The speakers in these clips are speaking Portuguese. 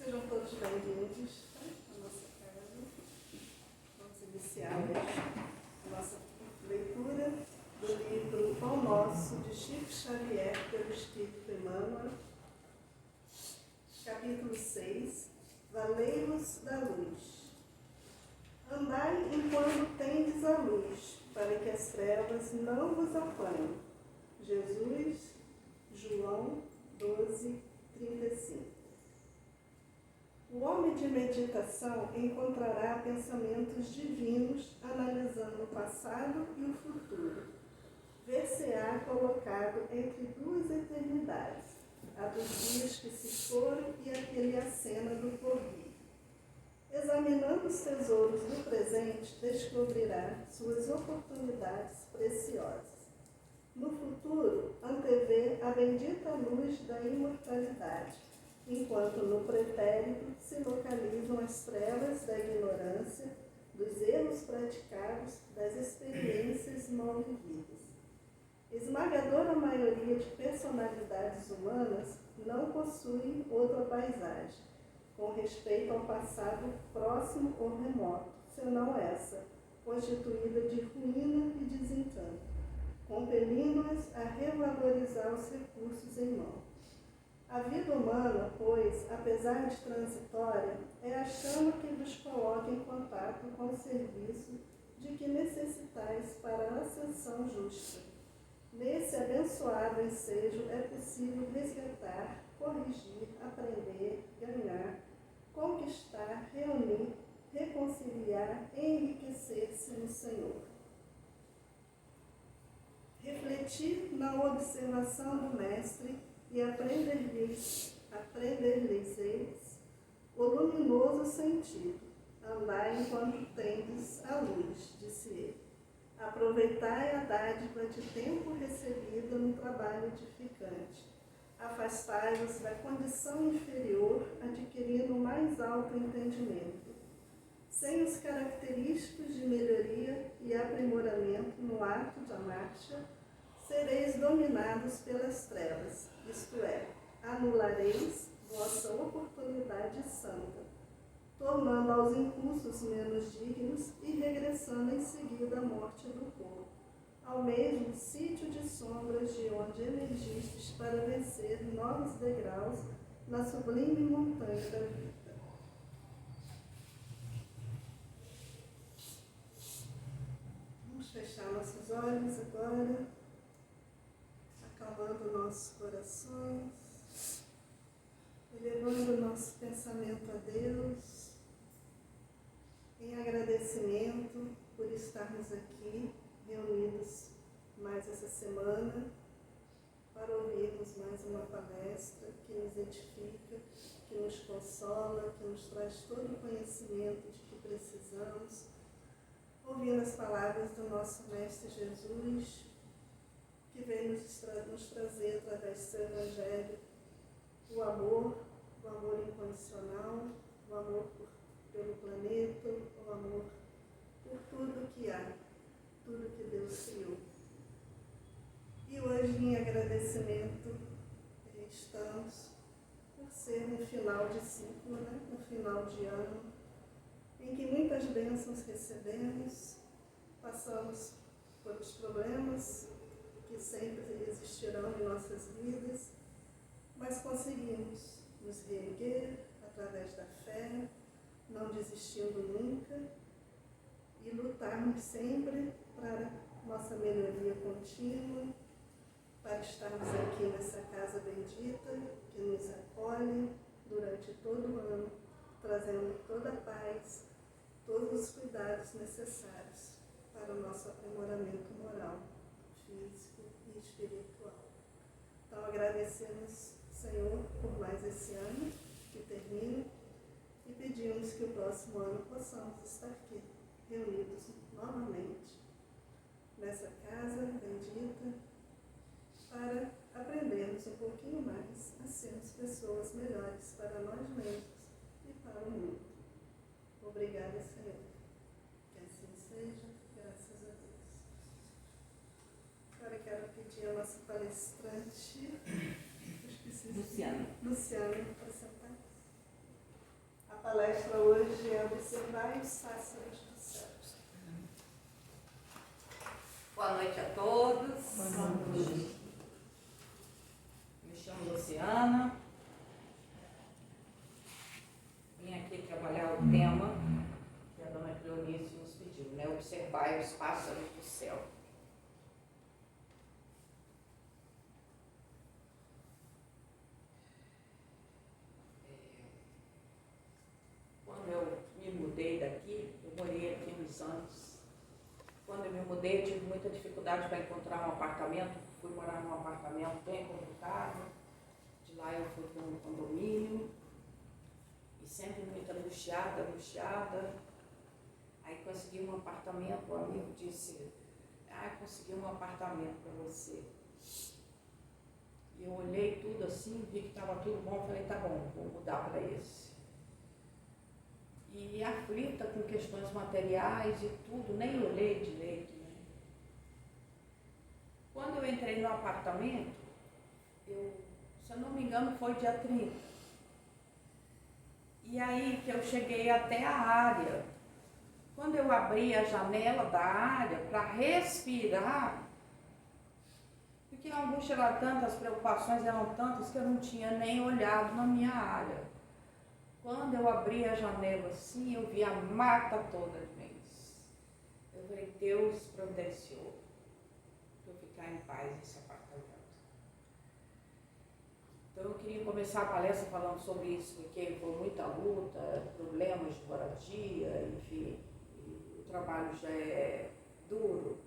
Sejam todos bem-vindos à nossa casa. Vamos iniciar a nossa leitura do livro Pão Nosso, de Chico Xavier, pelo Espírito Emmanuel, capítulo 6, Valei-vos da luz. Andai enquanto tendes a luz, para que as trevas não vos apanhem. Jesus, João 12, 35. O homem de meditação encontrará pensamentos divinos analisando o passado e o futuro. Ver-se-á colocado entre duas eternidades, a dos dias que se foram e a que lhe acena do porvir. Examinando os tesouros do presente, descobrirá suas oportunidades preciosas. No futuro, antevê a bendita luz da imortalidade, enquanto no pretérito se localizam as trevas da ignorância, dos erros praticados, das experiências mal vividas. Esmagadora maioria de personalidades humanas não possuem outra paisagem, com respeito ao passado próximo ou remoto, senão essa, constituída de ruína e desencanto, compelindo-as a revalorizar os recursos em mão. A vida humana, pois, apesar de transitória, é a chama que vos coloca em contato com o serviço de que necessitais para a ascensão justa. Nesse abençoado ensejo é possível resgatar, corrigir, aprender, ganhar, conquistar, reunir, reconciliar e enriquecer-se no Senhor. Refletir na observação do Mestre e aprender-lhes o luminoso sentido. Andai enquanto tendes a luz, disse ele. Aproveitai a dádiva de tempo recebida no trabalho edificante. Afastai-vos da condição inferior, adquirindo mais alto entendimento. Sem os característicos de melhoria e aprimoramento no ato da marcha, sereis dominados pelas trevas, isto é, anulareis vossa oportunidade santa, tornando aos impulsos menos dignos e regressando em seguida à morte do corpo, ao mesmo sítio de sombras de onde emergistes para vencer novos degraus na sublime montanha da vida. Vamos fechar nossos olhos agora, acalmando nossos corações, elevando nosso pensamento a Deus, em agradecimento por estarmos aqui, reunidos mais essa semana, para ouvirmos mais uma palestra que nos edifica, que nos consola, que nos traz todo o conhecimento de que precisamos, ouvindo as palavras do nosso Mestre Jesus, que vem nos trazer, através do seu Evangelho, o amor incondicional, o amor pelo planeta, o amor por tudo que há, tudo que Deus criou. E hoje, em agradecimento, estamos por ser no final de ciclo, no final de ano, em que muitas bênçãos recebemos, passamos pelos problemas que sempre existirão em nossas vidas, mas conseguimos nos reerguer através da fé, não desistindo nunca e lutarmos sempre para nossa melhoria contínua, para estarmos aqui nessa casa bendita que nos acolhe durante todo o ano, trazendo toda a paz, todos os cuidados necessários para o nosso aprimoramento moral, físico e espiritual. Então agradecemos, Senhor, por mais esse ano que termina e pedimos que o próximo ano possamos estar aqui, reunidos novamente, nessa casa bendita, para aprendermos um pouquinho mais a sermos pessoas melhores para nós mesmos e para o mundo. Obrigada, Senhor. Que assim seja, graças a Deus. Agora quero pedir a nossa palestrante, Luciana, para sentar. palestra hoje é Observar os Pássaros do Céu. Boa noite a todos. Boa noite. Me chamo Luciana. Vim aqui trabalhar o tema que a dona Cleonice nos pediu, né? Observar os pássaros do céu. Quando eu me mudei daqui, eu morei aqui uns anos. Quando eu me mudei, eu tive muita dificuldade para encontrar um apartamento. Fui morar num apartamento bem complicado. De lá eu fui para um condomínio. E sempre muito angustiada. Aí consegui um apartamento, o amigo disse, consegui um apartamento para você. E eu olhei tudo assim, vi que estava tudo bom, falei, tá bom, vou mudar para esse. E aflita com questões materiais e tudo, nem olhei direito, né? Quando eu entrei no apartamento, se eu não me engano, foi dia 30. E aí que eu cheguei até a área. Quando eu abri a janela da área para respirar, porque a angústia era tanta, as preocupações eram tantas que eu não tinha nem olhado na minha área. Quando eu abri a janela assim, eu vi a mata toda de vez. Eu falei, Deus providenciou para eu ficar em paz nesse apartamento. Então eu queria começar a palestra falando sobre isso, porque foi muita luta, problemas de moradia, enfim, o trabalho já é duro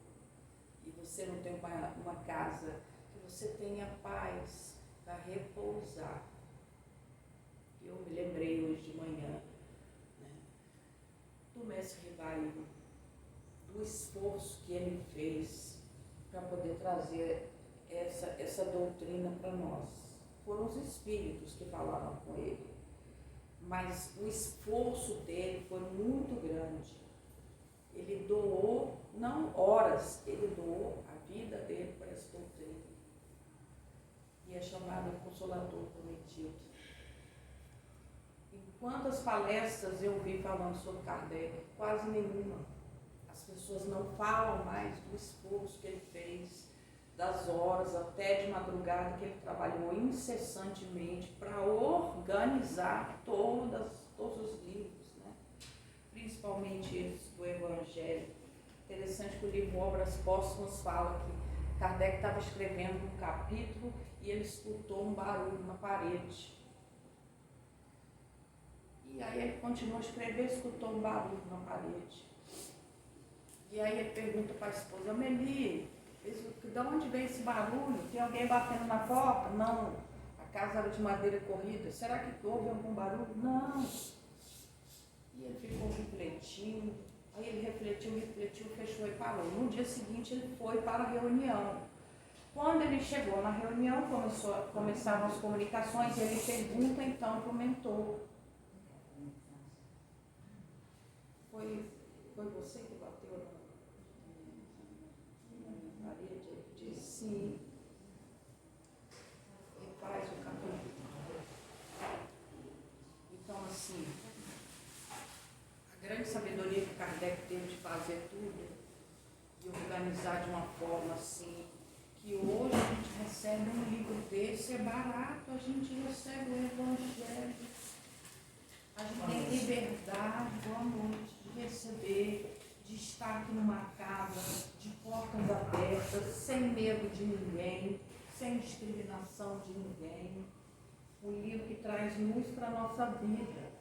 e você não tem uma casa que você tenha paz para repousar. Eu me lembrei hoje de manhã, né, do mestre Rivail, do esforço que ele fez para poder trazer essa doutrina para nós. Foram os espíritos que falaram com ele, mas o esforço dele foi muito grande. Ele doou, não horas, ele doou a vida dele para essa doutrina. E é chamado Consolador Prometido. Quantas palestras eu vi falando sobre Kardec? Quase nenhuma. As pessoas não falam mais do esforço que ele fez, das horas até de madrugada que ele trabalhou incessantemente para organizar todos os livros, né? Principalmente esses do Evangelho. Interessante que o livro Obras Póstumas fala que Kardec estava escrevendo um capítulo e ele escutou um barulho na parede. E aí ele continuou a escrever, escutou um barulho na parede. E aí ele pergunta para a esposa, Meli, de onde vem esse barulho? Tem alguém batendo na porta? Não, a casa era de madeira corrida. Será que houve algum barulho? Não. E ele ficou refletindo. Aí ele refletiu, fechou e parou. No dia seguinte ele foi para a reunião. Quando ele chegou na reunião, começaram as comunicações e ele pergunta então para o mentor. Foi você que bateu na parede? Ele disse sim. E faz o capítulo. Então, assim, a grande sabedoria que Kardec teve de fazer tudo e organizar de uma forma assim, que hoje a gente recebe um livro desse, é barato, a gente recebe o Evangelho. A gente tem liberdade, boa noite, de receber, de estar aqui numa casa, de portas abertas, sem medo de ninguém, sem discriminação de ninguém. Um livro que traz luz para a nossa vida.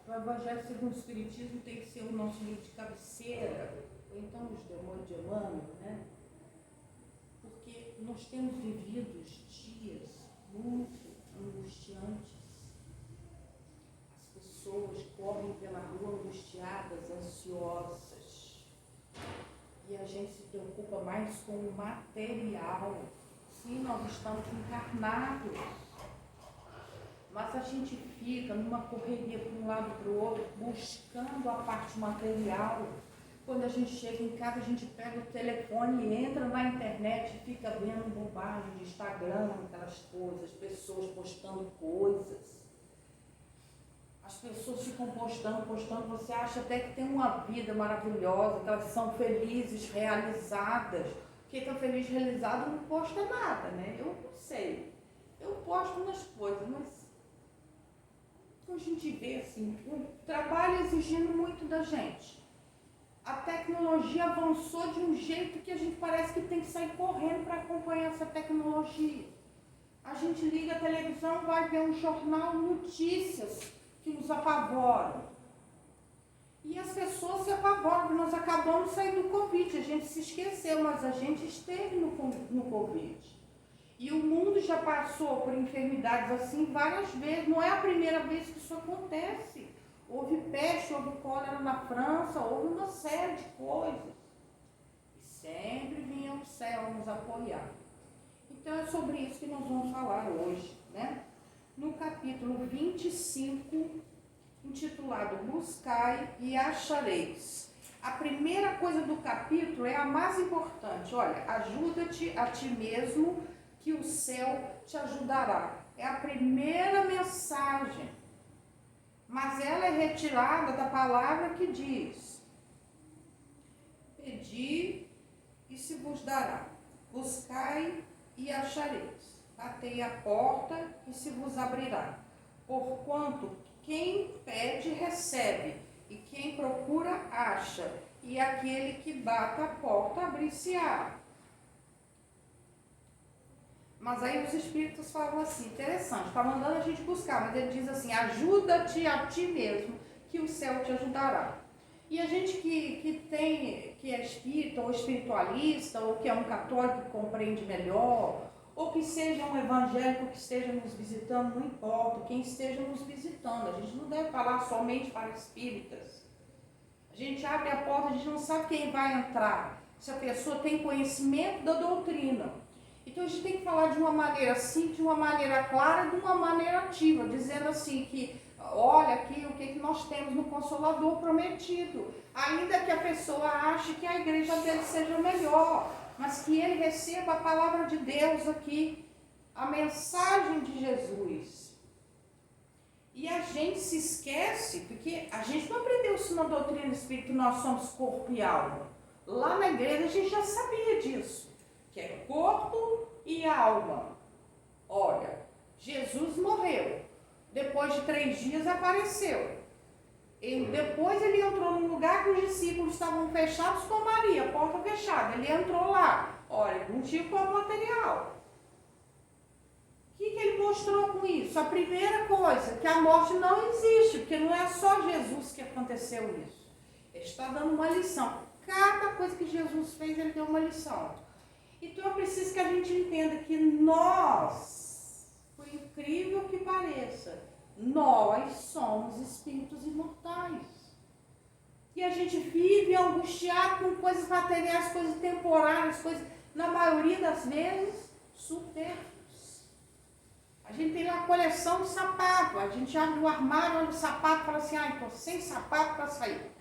O Evangelho segundo o Espiritismo tem que ser o nosso livro de cabeceira, ou então os Demônios de Emmanuel, né? Porque nós temos vivido dias muito angustiantes. Pessoas correm pela rua angustiadas, ansiosas. E a gente se preocupa mais com o material. Sim, nós estamos encarnados. Mas a gente fica numa correria para um lado e para o outro, buscando a parte material. Quando a gente chega em casa, a gente pega o telefone e entra na internet e fica vendo bobagem de Instagram, aquelas coisas, pessoas postando coisas. As pessoas ficam ficam postando, você acha até que tem uma vida maravilhosa, que elas são felizes, realizadas. Quem está feliz, realizado, não posta nada, né? Eu não sei. Eu posto umas coisas, mas a gente vê assim, o trabalho exigindo muito da gente. A tecnologia avançou de um jeito que a gente parece que tem que sair correndo para acompanhar essa tecnologia. A gente liga a televisão, vai ver um jornal, notícias que nos apavoram. E as pessoas se apavoram. Nós acabamos de sair do Covid, a gente se esqueceu, mas a gente esteve no Covid. E o mundo já passou por enfermidades assim várias vezes. Não é a primeira vez que isso acontece. Houve peste, houve cólera na França, houve uma série de coisas. E sempre vinha o céu nos apoiar. Então é sobre isso que nós vamos falar hoje, né? No capítulo 25, intitulado Buscai e Achareis. A primeira coisa do capítulo é a mais importante. Olha, ajuda-te a ti mesmo, que o céu te ajudará. É a primeira mensagem. Mas ela é retirada da palavra que diz: pedi e se vos dará. Buscai e achareis. Batei a porta e se vos abrirá. Porquanto quem pede recebe, e quem procura acha, e aquele que bate a porta abrir-se-á. Mas aí os espíritos falam assim, interessante, está mandando a gente buscar, mas ele diz assim, ajuda-te a ti mesmo, que o céu te ajudará. E a gente que é espírita, ou espiritualista, ou que é um católico que compreende melhor, ou que seja um evangélico que esteja nos visitando, não importa, quem esteja nos visitando, a gente não deve falar somente para espíritas. A gente abre a porta, a gente não sabe quem vai entrar, se a pessoa tem conhecimento da doutrina. Então a gente tem que falar de uma maneira simples, de uma maneira clara, de uma maneira ativa, dizendo assim que, olha aqui o que nós temos no Consolador prometido. Ainda que a pessoa ache que a igreja dele seja melhor, mas que ele receba a palavra de Deus aqui, a mensagem de Jesus. E a gente se esquece, porque a gente não aprendeu isso na doutrina espírita, que nós somos corpo e alma. Lá na igreja a gente já sabia disso, que é corpo e alma. Olha, Jesus morreu, depois de 3 dias apareceu. Depois ele entrou num lugar que os discípulos estavam fechados com Maria, porta fechada. Ele entrou lá, olha, não tinha como material. O que ele mostrou com isso? A primeira coisa, que a morte não existe, porque não é só Jesus que aconteceu isso. Ele está dando uma lição. Cada coisa que Jesus fez, ele deu uma lição. Então eu preciso que a gente entenda que nós, por incrível que pareça, nós somos espíritos imortais. E a gente vive angustiado com coisas materiais, coisas temporárias, coisas, na maioria das vezes, supérfluas. A gente tem uma coleção de sapato, a gente abre o armário, olha o sapato e fala assim, estou sem sapato para sair.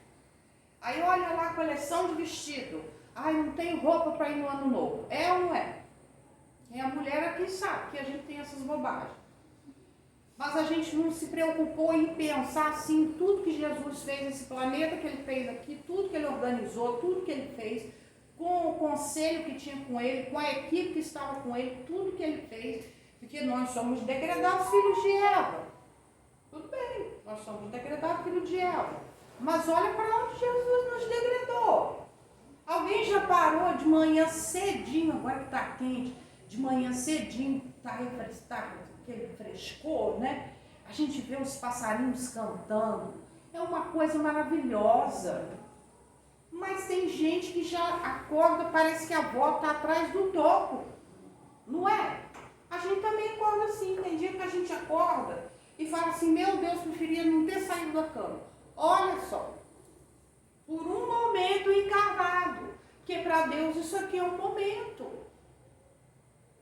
Aí olha lá a coleção de vestido. Não tenho roupa para ir no ano novo. É ou não é? É a mulher aqui sabe que a gente tem essas bobagens. Mas a gente não se preocupou em pensar assim, tudo que Jesus fez nesse planeta que ele fez aqui, tudo que ele organizou, tudo que ele fez, com o conselho que tinha com ele, com a equipe que estava com ele, tudo que ele fez, porque nós somos degradados filhos de Eva. Tudo bem, nós somos degradados filhos de Eva. Mas olha para onde Jesus nos degradou. Alguém já parou de manhã cedinho, agora que está quente, de manhã cedinho, está aquele frescor, né? A gente vê os passarinhos cantando. É uma coisa maravilhosa. Mas tem gente que já acorda, parece que a avó está atrás do topo. Não é? A gente também acorda assim. Tem dia que a gente acorda e fala assim, meu Deus, preferia não ter saído da cama. Olha só. Por um momento encarnado, porque para Deus isso aqui é um momento.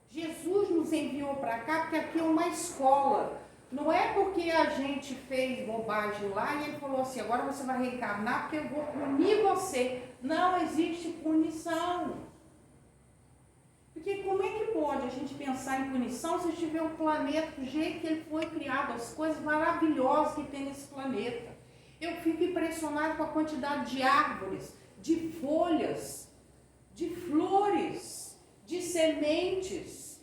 Jesus nos enviou para cá porque aqui é uma escola. Não é porque a gente fez bobagem lá e ele falou assim, agora você vai reencarnar porque eu vou punir você. Não existe punição. Porque como é que pode a gente pensar em punição se a gente vê o planeta do jeito que ele foi criado, as coisas maravilhosas que tem nesse planeta? Eu fico impressionado com a quantidade de árvores, de folhas, de flores, de sementes,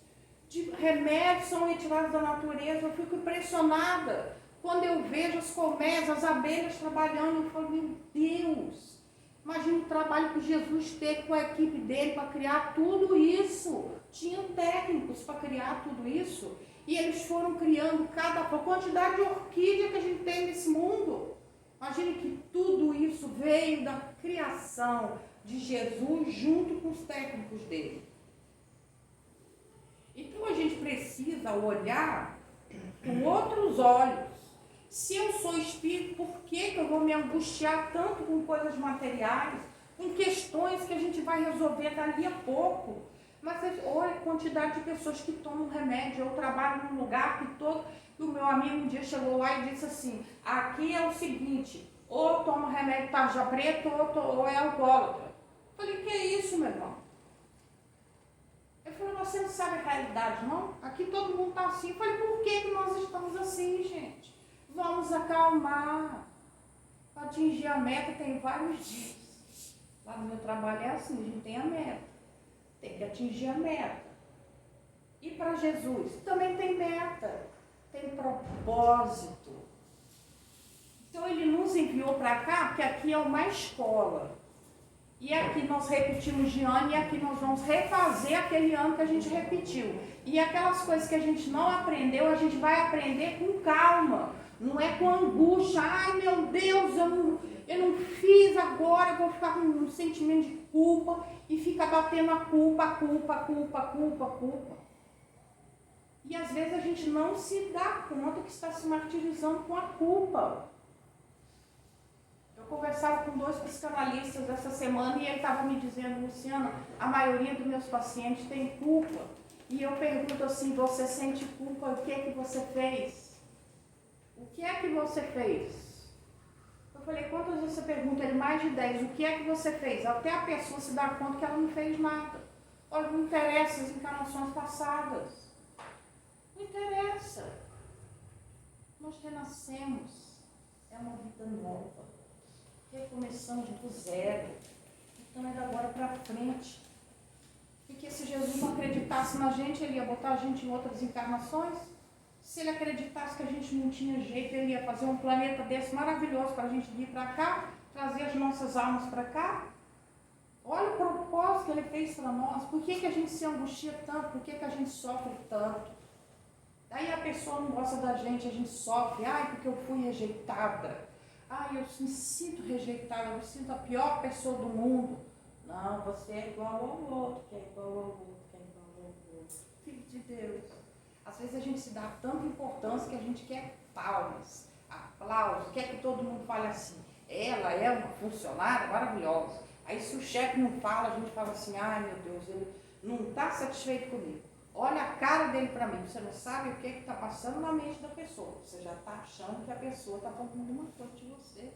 de remédios são retirados da natureza. Eu fico impressionada quando eu vejo as colmeias, as abelhas trabalhando. Eu falo, meu Deus, imagina o trabalho que Jesus teve com a equipe dele para criar tudo isso. Tinham técnicos para criar tudo isso. E eles foram criando a quantidade de orquídea que a gente tem nesse mundo. Imagine que tudo isso veio da criação de Jesus junto com os técnicos dele. Então a gente precisa olhar com outros olhos. Se eu sou espírito, por que eu vou me angustiar tanto com coisas materiais, com questões que a gente vai resolver dali a pouco? Mas olha a quantidade de pessoas que tomam remédio. Eu trabalho num lugar que o meu amigo um dia chegou lá e disse assim, aqui é o seguinte, ou toma remédio tarja preta ou é alcoólatra. Eu falei, que é isso, meu irmão? Ele falou, você não sabe a realidade, não? Aqui todo mundo está assim. Eu falei, por que nós estamos assim, gente? Vamos acalmar. Para atingir a meta tem vários dias. Lá no meu trabalho é assim, a gente tem a meta. Tem que atingir a meta. E para Jesus também tem meta, tem propósito. Então ele nos enviou para cá, porque aqui é uma escola. E aqui nós repetimos de ano, e aqui nós vamos refazer aquele ano que a gente repetiu. E aquelas coisas que a gente não aprendeu, a gente vai aprender com calma. Não é com angústia. Ai, meu Deus, eu não fiz agora, eu vou ficar com um sentimento de culpa e fica batendo a culpa. E às vezes a gente não se dá conta que está se martirizando com a culpa. Eu conversava com 2 psicanalistas essa semana e ele estava me dizendo, Luciana, a maioria dos meus pacientes tem culpa. E eu pergunto assim, você sente culpa, o que é que você fez? O que é que você fez? Eu falei, quantas vezes você pergunta? Ele, mais de 10. O que é que você fez? Até a pessoa se dá conta que ela não fez nada. Olha, não interessa as encarnações passadas. Não interessa. Nós renascemos. É uma vida nova. Recomeçamos do zero. Então é da agora para frente. Porque se Jesus não acreditasse na gente, ele ia botar a gente em outras encarnações. Se ele acreditasse que a gente não tinha jeito, ele ia fazer um planeta desse maravilhoso para a gente vir para cá, trazer as nossas almas para cá. Olha o propósito que ele fez para nós. Por que a gente se angustia tanto? Por que a gente sofre tanto? Daí a pessoa não gosta da gente, a gente sofre. Ai, porque eu fui rejeitada. Ai, eu me sinto rejeitada, eu me sinto a pior pessoa do mundo. Não, você é igual ao outro, que é igual ao outro, que é igual ao outro. Filho de Deus. Às vezes a gente se dá tanta importância que a gente quer palmas, aplausos, quer que todo mundo fale assim, ela é uma funcionária maravilhosa. Aí se o chefe não fala, a gente fala assim, ai meu Deus, ele não está satisfeito comigo. Olha a cara dele para mim, você não sabe o que está passando na mente da pessoa. Você já está achando que a pessoa está falando alguma coisa de você.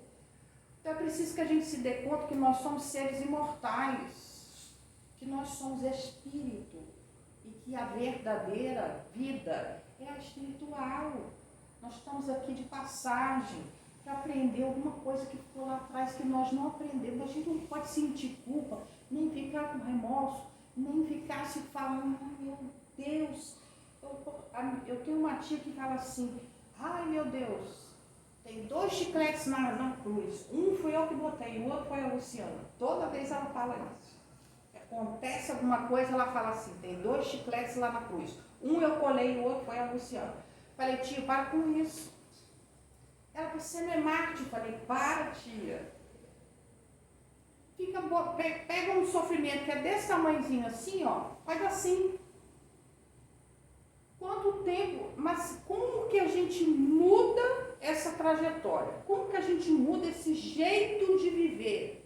Então é preciso que a gente se dê conta que nós somos seres imortais, que nós somos espírito. E que a verdadeira vida é a espiritual. Nós estamos aqui de passagem para aprender alguma coisa que ficou lá atrás que nós não aprendemos. A gente não pode sentir culpa, nem ficar com remorso, nem ficar se falando, ai meu Deus. Eu tenho uma tia que fala assim, ai meu Deus, tem 2 chicletes na cruz. Um fui eu que botei, o outro foi a Luciana. Toda vez ela fala isso. Acontece alguma coisa, ela fala assim, tem 2 chicletes lá na cruz. Um eu colei, o outro foi a Luciana. Falei, tia, para com isso. Ela, você não é Marte. Falei, para, tia. Pega um sofrimento que é desse tamanhozinho assim, ó, faz assim. Quanto tempo, mas como que a gente muda essa trajetória? Como que a gente muda esse jeito de viver?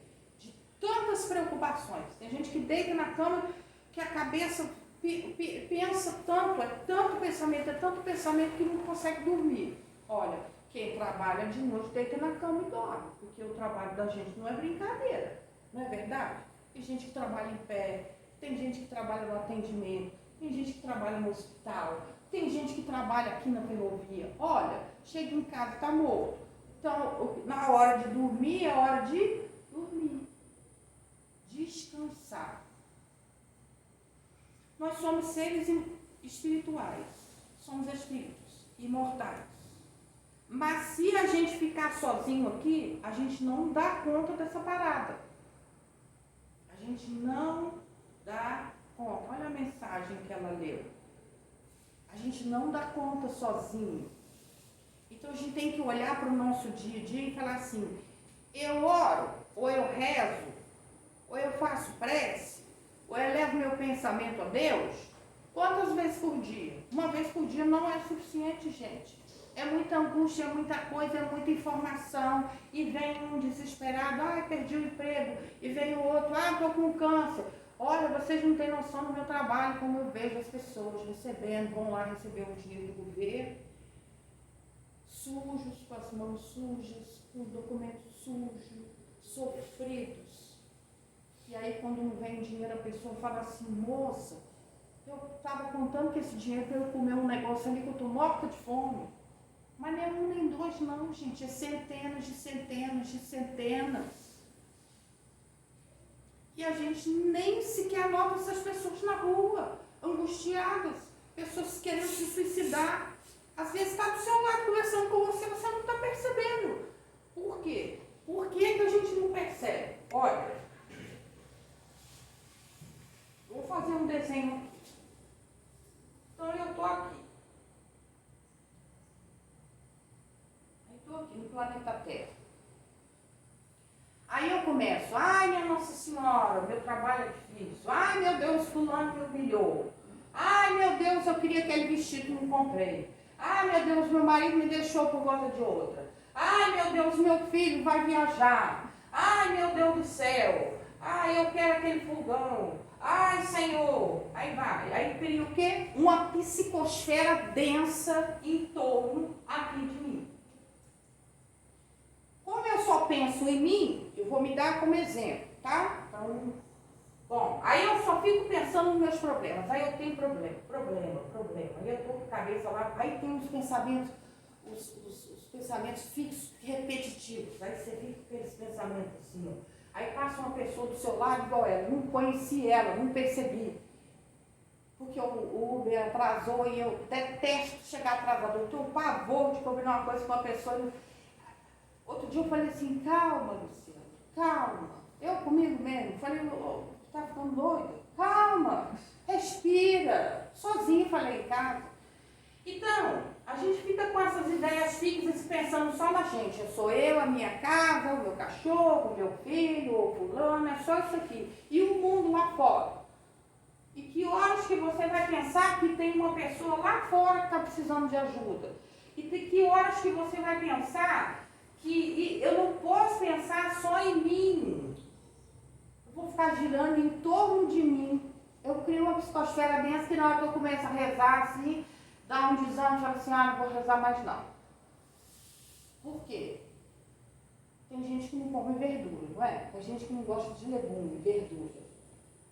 Tantas preocupações. Tem gente que deita na cama que a cabeça pensa tanto, é tanto pensamento que não consegue dormir. Olha, quem trabalha de noite deita na cama e dorme, porque o trabalho da gente não é brincadeira, não é verdade? Tem gente que trabalha em pé, tem gente que trabalha no atendimento, tem gente que trabalha no hospital, tem gente que trabalha aqui na ferrovia. Olha, chega em casa, está morto. Então, na hora de dormir, é hora de dormir. Descansar. Nós somos seres espirituais. Somos espíritos imortais. Mas se a gente ficar sozinho aqui, a gente não dá conta dessa parada. A gente não dá conta. Olha a mensagem que ela leu. A gente não dá conta sozinho. Então a gente tem que olhar para o nosso dia a dia e falar assim, eu oro, ou eu rezo, ou eu faço prece, ou eu levo meu pensamento a Deus. Quantas vezes por dia? Uma vez por dia não é suficiente, gente. É muita angústia, é muita coisa, é muita informação. E vem um desesperado, perdi o emprego. E vem o outro, estou com câncer. Olha, vocês não têm noção do meu trabalho, como eu vejo as pessoas recebendo, vão lá receber um dinheiro do governo, sujos, com as mãos sujas, com os documentos sujos, sofridos. E aí quando não vem dinheiro, a pessoa fala assim, moça, eu estava contando que esse dinheiro para eu comer um negócio ali que eu estou morta de fome. Mas não é um nem dois não, gente, é centenas de centenas de centenas. E a gente nem sequer nota essas pessoas na rua, angustiadas, pessoas querendo se suicidar. Às vezes está do seu lado conversando com você, você não está percebendo. Por quê? Por que a gente não percebe? Olha, vou fazer um desenho aqui. Então eu estou aqui. Estou aqui no planeta Terra. Aí eu começo, ai minha Nossa Senhora, meu trabalho é difícil. Ai meu Deus, fulano me humilhou. Ai meu Deus, eu queria aquele vestido e não comprei. Ai meu Deus, meu marido me deixou por conta de outra. Ai meu Deus, meu filho vai viajar. Ai meu Deus do céu. Ai eu quero aquele fogão. Ai Senhor. Aí vai. Aí cria o quê? Uma psicosfera densa em torno aqui de mim. Como eu só penso em mim, eu vou me dar como exemplo, tá? Então, bom, aí eu só fico pensando nos meus problemas. Aí eu tenho problema. Aí eu tô com a cabeça lá, aí tem os pensamentos, os pensamentos fixos, repetitivos. Aí você fica com aqueles pensamentos assim, ó. Aí passa uma pessoa do seu lado igual ela, não conheci ela, não percebi. Porque o Uber atrasou e eu detesto chegar atrasado. Eu tenho um pavor de combinar uma coisa com uma pessoa e outro dia eu falei assim, calma, Luciana, calma. Eu comigo mesmo, falei, tá ficando doida? Calma, respira. Sozinha falei em casa. Então, a gente fica com essas ideias fixas pensando só na gente. Eu sou eu, a minha casa, o meu cachorro, o meu filho, o fulano, é só isso aqui. E o mundo lá fora. E que horas que você vai pensar que tem uma pessoa lá fora que está precisando de ajuda? E que horas que você vai pensar que eu não posso pensar só em mim. Eu vou ficar girando em torno de mim. Eu crio uma psicosfera densa que na hora que eu começo a rezar assim, dá um desânimo e falo assim, não vou rezar mais não. Por quê? Tem gente que não come verdura, não é? Tem gente que não gosta de legume, verdura.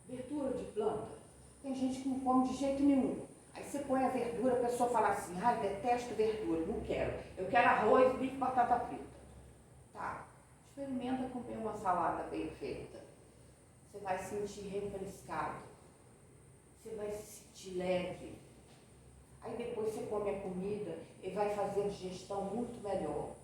Verdura de planta. Tem gente que não come de jeito nenhum. Aí você põe a verdura, a pessoa fala assim, detesto verdura, não quero. Eu quero arroz, bife, batata frita. Tá, experimenta comer uma salada bem feita. Você vai se sentir refrescado. Você vai se sentir leve. Aí depois você come a comida e vai fazer a digestão muito melhor.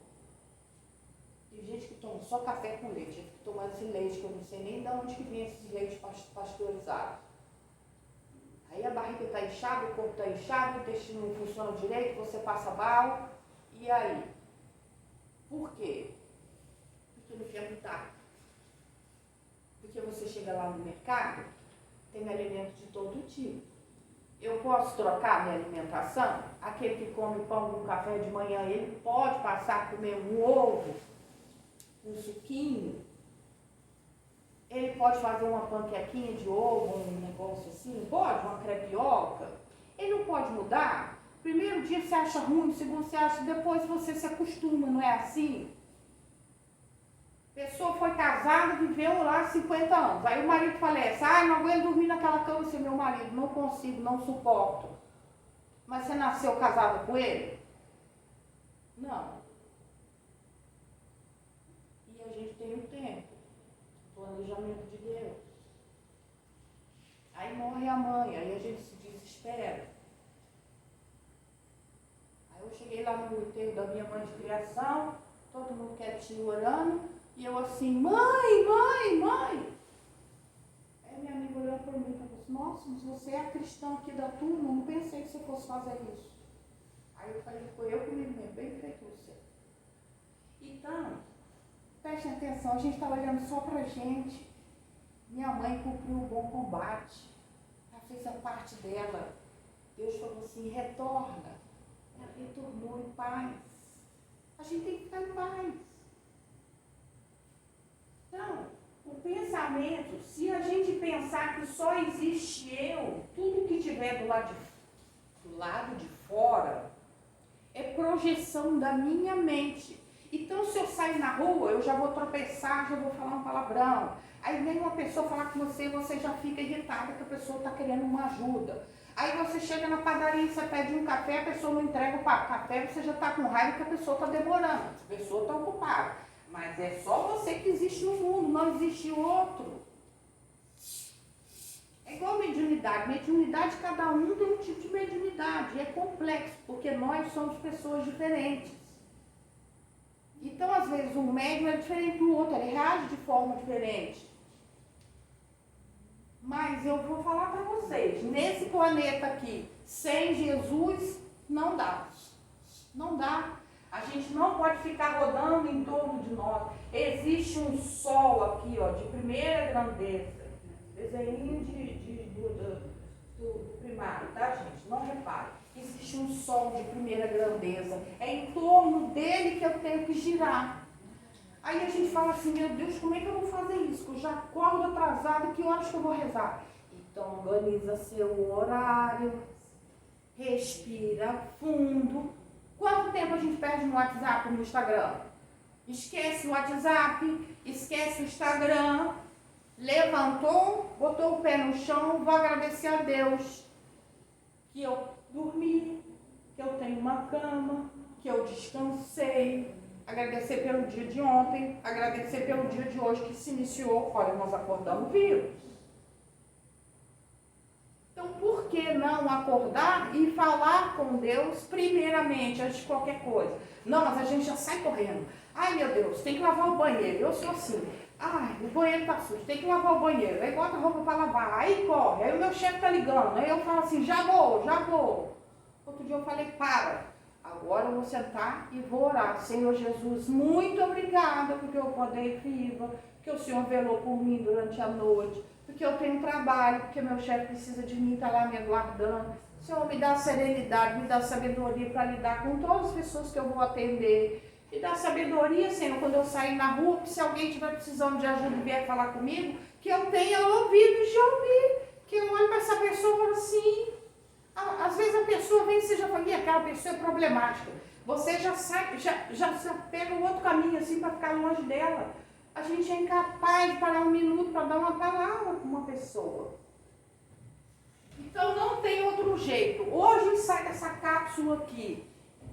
Tem gente que toma só café com leite. Eu fico tomando esse leite, que eu não sei nem de onde que vem esses leites pasteurizados. Aí a barriga está inchada, o corpo está inchado, o intestino não funciona direito, você passa mal. E aí? Por quê? Porque não quer mudar. Porque você chega lá no mercado, tem alimento de todo tipo. Eu posso trocar minha alimentação? Aquele que come pão com café de manhã, ele pode passar a comer um ovo, um suquinho. Ele pode fazer uma panquequinha de ovo, um negócio assim, pode, uma crepioca. Ele não pode mudar. Primeiro dia você acha ruim, segundo você acha, depois você se acostuma, não é assim? A pessoa foi casada, viveu lá 50 anos. Aí o marido falece, não aguento dormir naquela cama sem meu marido, não consigo, não suporto. Mas você nasceu casada com ele? Não. minha mãe de criação, todo mundo quietinho orando, e eu assim, mãe. Aí minha amiga olhou para mim e falou assim, nossa, mas você é a cristã aqui da turma, não pensei que você fosse fazer isso. Aí eu falei, foi eu comigo mesmo, bem feito você. Então, prestem atenção, a gente está olhando só pra gente. Minha mãe cumpriu o bom combate, ela fez a parte dela. Deus falou assim, retorna. Ela retornou em paz. A gente tem que ficar em paz. Então, o pensamento, se a gente pensar que só existe eu, tudo que tiver do lado de fora, é projeção da minha mente. Então, se eu sair na rua, eu já vou tropeçar, já vou falar um palavrão. Aí vem uma pessoa falar com você, você já fica irritada que a pessoa está querendo uma ajuda. Aí você chega na padaria, você pede um café, a pessoa não entrega o café, você já está com raiva que a pessoa está demorando. A pessoa está ocupada. Mas é só você que existe no mundo, não existe outro. É igual mediunidade. Mediunidade, cada um tem um tipo de mediunidade. E é complexo, porque nós somos pessoas diferentes. Então, às vezes, um médium é diferente do outro, ele reage de forma diferente. Mas eu vou falar para vocês, nesse planeta aqui, sem Jesus, não dá. Não dá. A gente não pode ficar rodando em torno de nós. Existe um sol aqui, ó, de primeira grandeza. Desenho do primário, tá, gente? Não repare. Existe um sol de primeira grandeza. É em torno dele que eu tenho que girar. Aí a gente fala assim, meu Deus, como é que eu vou fazer isso? Que eu já acordo atrasado, que horas que eu vou rezar? Então organiza seu horário, respira fundo. Quanto tempo a gente perde no WhatsApp ou no Instagram? Esquece o WhatsApp, esquece o Instagram, levantou, botou o pé no chão, vou agradecer a Deus que eu dormi, que eu tenho uma cama, que eu descansei, agradecer pelo dia de ontem, agradecer pelo dia de hoje que se iniciou. Olha, nós acordamos vivos. Então, por que não acordar e falar com Deus primeiramente, antes de qualquer coisa? Não, mas a gente já sai correndo. Ai, meu Deus, tem que lavar o banheiro. Eu sou assim. Ai, o banheiro tá sujo, tem que lavar o banheiro. Aí bota a roupa para lavar, aí corre. Aí o meu chefe tá ligando. Aí eu falo assim, já vou. Outro dia eu falei, para. Agora eu vou sentar e vou orar. Senhor Jesus, muito obrigada porque eu acordei viva, porque o Senhor velou por mim durante a noite, porque eu tenho trabalho, porque meu chefe precisa de mim, está lá me aguardando. Senhor, me dá serenidade, me dá sabedoria para lidar com todas as pessoas que eu vou atender. Me dá sabedoria, Senhor, quando eu sair na rua, que se alguém estiver precisando de ajuda e vier falar comigo, que eu tenha ouvidos de ouvir, que eu olhe para essa pessoa e falo assim. Às vezes a pessoa vem e você já fala, aquela pessoa é problemática. Você já sai, já pega um outro caminho assim para ficar longe dela. A gente é incapaz de parar um minuto para dar uma palavra para uma pessoa. Então não tem outro jeito. Hoje sai dessa cápsula aqui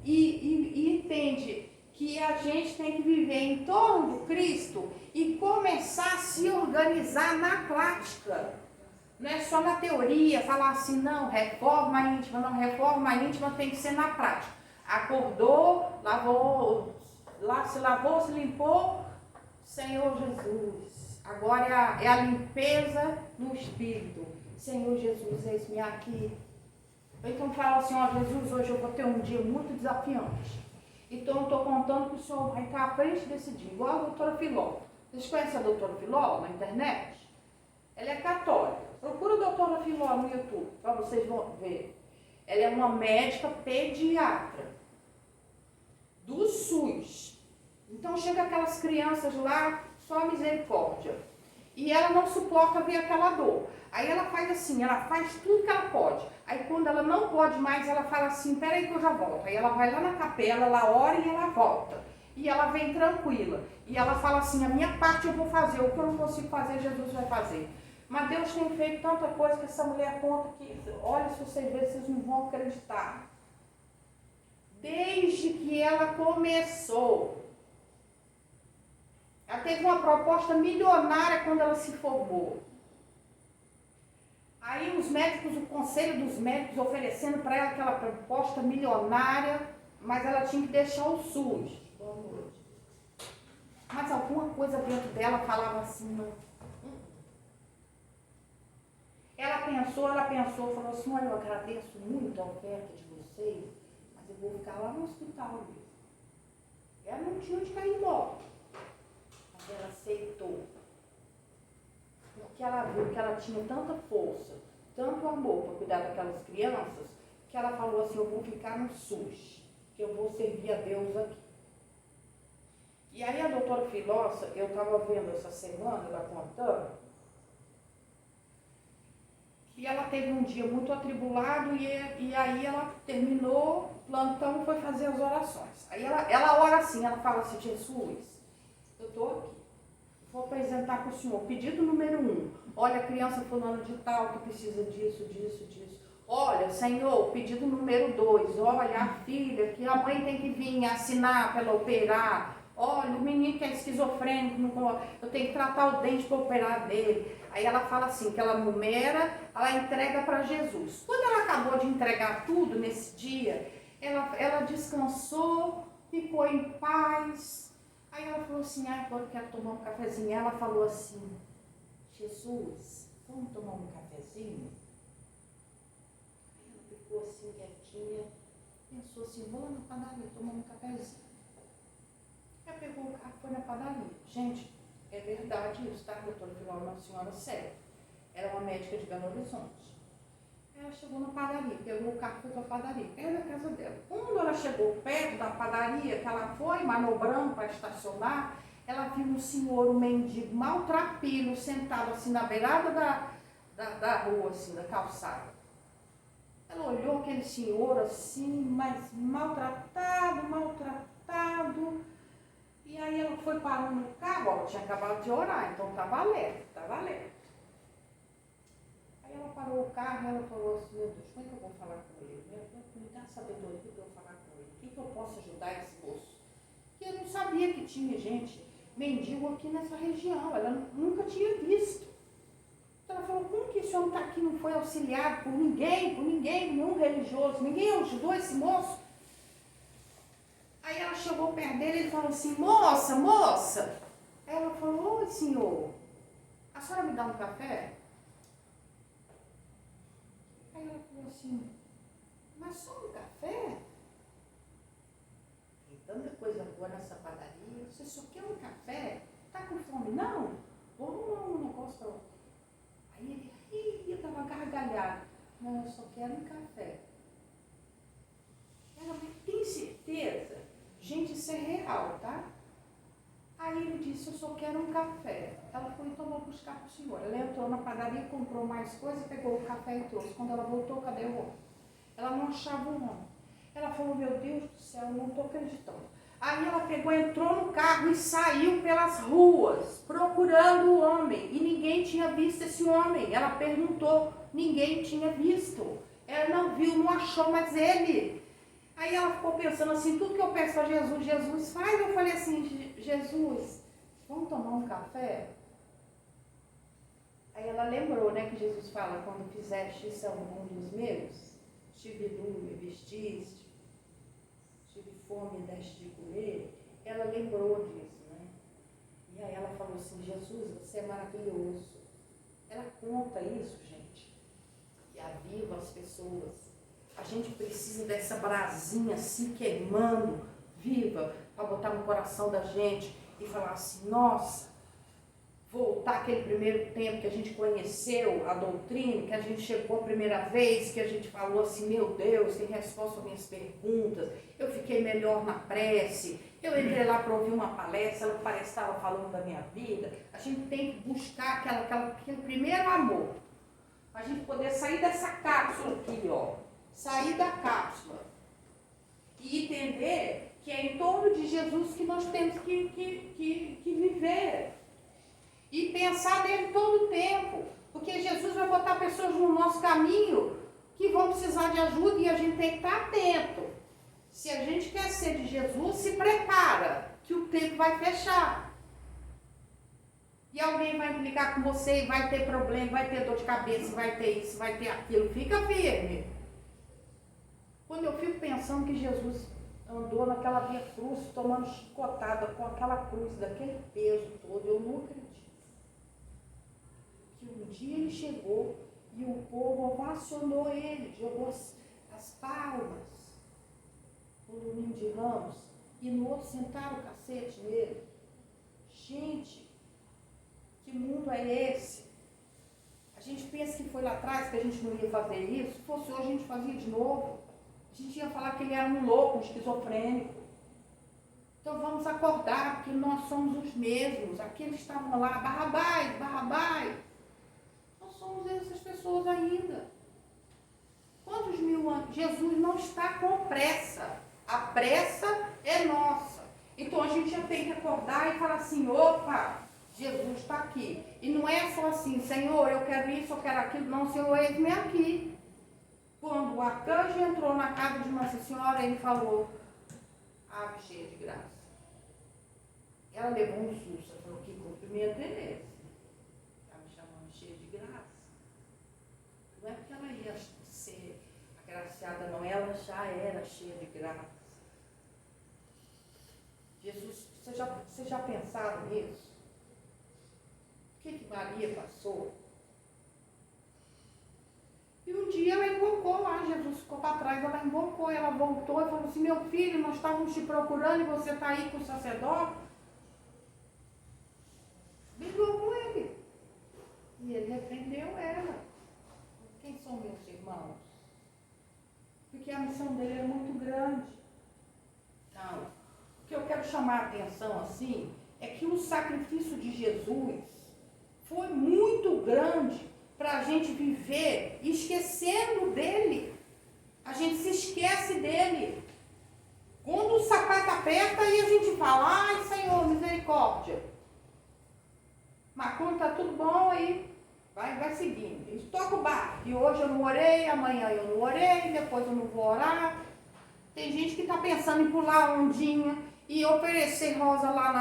e entende que a gente tem que viver em torno de Cristo e começar a se organizar na prática. Não é só na teoria, falar assim, não, reforma íntima tem que ser na prática. Acordou, se lavou, se limpou, Senhor Jesus. Agora é a limpeza no espírito. Senhor Jesus, eis-me aqui. Então fala assim, ó Jesus, hoje eu vou ter um dia muito desafiante. Então eu estou contando que o Senhor vai estar à frente desse dia, igual a doutora Filó. Vocês conhecem a doutora Filó na internet? Ela é católica. Procura a doutora Filó no YouTube, para vocês vão ver. Ela é uma médica pediatra do SUS. Então chega aquelas crianças lá, só misericórdia. E ela não suporta ver aquela dor. Aí ela faz assim, ela faz tudo que ela pode. Aí quando ela não pode mais, ela fala assim, peraí que eu já volto. Aí ela vai lá na capela, ela ora e ela volta. E ela vem tranquila. E ela fala assim, a minha parte eu vou fazer, o que eu não consigo fazer, Jesus vai fazer. Mas Deus tem feito tanta coisa que essa mulher conta que, olha, se vocês verem, vocês não vão acreditar. Desde que ela começou, ela teve uma proposta milionária quando ela se formou. Aí os médicos, o conselho dos médicos oferecendo para ela aquela proposta milionária, mas ela tinha que deixar o SUS. Boa noite. Mas alguma coisa dentro dela falava assim, não. Ela pensou, falou assim, olha, eu agradeço muito a oferta de vocês, mas eu vou ficar lá no hospital mesmo. Ela não tinha onde cair embora, mas ela aceitou. Porque ela viu que ela tinha tanta força, tanto amor para cuidar daquelas crianças, que ela falou assim, eu vou ficar no SUS, que eu vou servir a Deus aqui. E aí a doutora Filósofa, eu estava vendo essa semana, ela contando, que ela teve um dia muito atribulado e aí ela terminou o plantão e foi fazer as orações. Aí ela ora assim, ela fala assim, Jesus, eu estou aqui, vou apresentar para o Senhor, pedido número 1, olha a criança fulano de tal que precisa disso. Olha, Senhor, pedido número 2, olha a filha que a mãe tem que vir assinar para ela operar. Olha, o menino que é esquizofrênico, eu tenho que tratar o dente para operar dele. Aí ela fala assim, que ela numera, ela entrega para Jesus. Quando ela acabou de entregar tudo nesse dia, ela descansou, ficou em paz. Aí ela falou assim, agora eu quero tomar um cafezinho. Ela falou assim, Jesus, vamos tomar um cafezinho? Aí ela ficou assim, quietinha, pensou assim, vou lá na padaria tomar um cafezinho. Ela pegou o carro e foi na padaria. Gente, é verdade isso, tá? A doutora Filó é uma senhora séria. Era uma médica de Belo Horizonte. Ela chegou na padaria, pegou o carro e foi para a padaria, perto da casa dela. Quando ela chegou perto da padaria, que ela foi manobrando para estacionar, ela viu um senhor, um mendigo maltrapilho, sentado assim na beirada da rua, assim, da calçada. Ela olhou aquele senhor assim, mas maltratado. E aí ela foi parando no carro, ela tinha acabado de orar, então estava alerta. Aí ela parou o carro e ela falou assim, meu Deus, como é que eu vou falar com ele? Me dá sabedoria, o que eu vou falar com ele? O que eu posso ajudar esse moço? Porque eu não sabia que tinha gente mendigo aqui nessa região, ela nunca tinha visto. Então ela falou, como que esse homem está aqui, não foi auxiliado por ninguém, nenhum religioso, ninguém ajudou esse moço? Aí ela chegou perto dele e ele falou assim, moça. Aí ela falou, oi senhor, a senhora me dá um café? Aí ela falou assim, mas só um café? Tem tanta coisa boa nessa padaria, você só quer um café? Tá com fome? Não? Vamos lá um negócio pra... Aí ele, eu tava gargalhado. Não, eu só quero um café. Ela, mas tem certeza? Gente, isso é real, tá? Aí ele disse, eu só quero um café. Ela foi e tomou buscar para o senhor. Ela entrou na padaria, comprou mais coisa, pegou o café e trouxe. Quando ela voltou, cadê o homem? Ela não achava o homem. Ela falou, meu Deus do céu, eu não estou acreditando. Aí ela pegou, entrou no carro e saiu pelas ruas, procurando o homem. E ninguém tinha visto esse homem. Ela perguntou, ninguém tinha visto. Ela não viu, não achou mais ele. Aí ela ficou pensando assim, tudo que eu peço a Jesus, Jesus faz. Eu falei assim, Jesus, vamos tomar um café? Aí ela lembrou, né, que Jesus fala, quando fizeste isso a um dos meus, tive nu, me vestiste, tive fome e deste de comer. Ela lembrou disso, né? E aí ela falou assim, Jesus, você é maravilhoso. Ela conta isso, gente, e aviva as pessoas. A gente precisa dessa brasinha assim queimando, viva, para botar no coração da gente e falar assim, nossa, voltar aquele primeiro tempo que a gente conheceu a doutrina, que a gente chegou a primeira vez, que a gente falou assim, meu Deus, tem resposta às minhas perguntas, eu fiquei melhor na prece, eu entrei lá para ouvir uma palestra, ela parece que estava falando da minha vida. A gente tem que buscar aquele primeiro amor, a gente poder sair dessa cápsula aqui, ó. Sair da cápsula e entender que é em torno de Jesus que nós temos que viver e pensar nele todo o tempo, porque Jesus vai botar pessoas no nosso caminho que vão precisar de ajuda e a gente tem que estar atento. Se a gente quer ser de Jesus, se prepara, que o tempo vai fechar. E alguém vai implicar com você e vai ter problema, vai ter dor de cabeça, vai ter isso, vai ter aquilo. Fica firme. Quando eu fico pensando que Jesus andou naquela via cruz, tomando chicotada com aquela cruz, daquele peso todo. Eu não acredito. Que um dia ele chegou e o povo ovacionou ele, jogou as palmas no domingo de Ramos, e no outro sentaram o cacete nele. Gente, que mundo é esse? A gente pensa que foi lá atrás que a gente não ia fazer isso. Se fosse hoje, a gente fazia de novo. A gente ia falar que ele era um louco, um esquizofrênico. Então vamos acordar, porque nós somos os mesmos. Aqueles estavam lá, Barrabás, Barrabás. Nós somos essas pessoas ainda. Quantos mil anos? Jesus não está com pressa. A pressa é nossa. Então a gente já tem que acordar e falar assim, opa, Jesus está aqui. E não é só assim, Senhor, eu quero isso, eu quero aquilo. Não, Senhor, eis-me aqui. Quando o arcanjo entrou na casa de Nossa Senhora, ele falou, ave cheia de graça. Ela levou um susto, ela falou, que cumprimento é esse? Está me chamando cheia de graça. Não é porque ela ia ser agraciada, não, ela já era cheia de graça. Jesus, vocês já pensaram nisso? O que Maria passou? E um dia ela invocou lá, Jesus ficou para trás, ela invocou, ela voltou e falou assim, meu filho, nós estávamos te procurando e você está aí com o sacerdote? Brigou com ele. E ele repreendeu ela. Quem são meus irmãos? Porque a missão dele é muito grande. Então, o que eu quero chamar a atenção assim, é que o sacrifício de Jesus foi muito grande para a gente viver esquecendo dele. A gente se esquece dele. Quando o sapato aperta, aí a gente fala, ai Senhor, misericórdia. Mas quando está tudo bom, aí vai seguindo. Eles tocam o barco. E hoje eu não orei, amanhã eu não orei, depois eu não vou orar. Tem gente que está pensando em pular a ondinha e oferecer rosa lá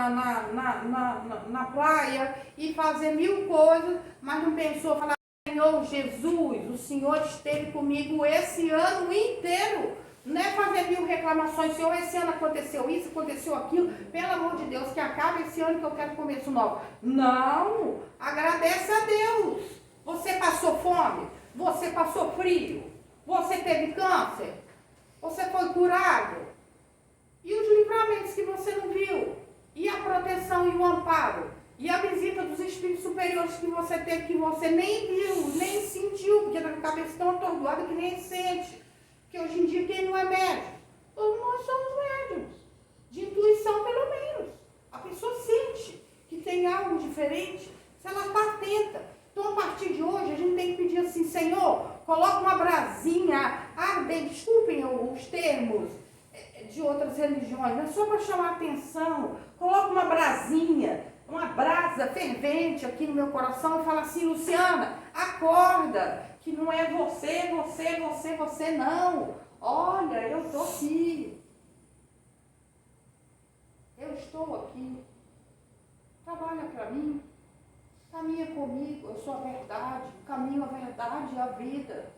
na praia e fazer mil coisas, mas não pensou falar, Senhor Jesus, o Senhor esteve comigo esse ano inteiro. Não é fazer mil reclamações, Senhor, esse ano aconteceu isso, aconteceu aquilo, pelo amor de Deus, que acabe esse ano que eu quero começo novo. Não, agradece a Deus. Você passou fome, você passou frio, você teve câncer, você foi curado. E os livramentos que você não viu, e a proteção e o amparo, e a visita dos espíritos superiores que você teve, que você nem viu, nem sentiu, porque tá com a cabeça tão atordoada que nem sente. Porque hoje em dia quem não é médium? Todos nós somos médiums. De intuição pelo menos. A pessoa sente que tem algo diferente, se ela está atenta. Então a partir de hoje a gente tem que pedir assim, Senhor, coloca uma brasinha ardente, desculpem os termos de outras religiões, mas só para chamar a atenção, coloca uma brasinha, uma brasa fervente aqui no meu coração e fala assim, Luciana, acorda, que não é você não. Olha, eu estou aqui. Eu estou aqui. Trabalha para mim. Caminha comigo. Eu sou a verdade. Caminho a verdade e a vida.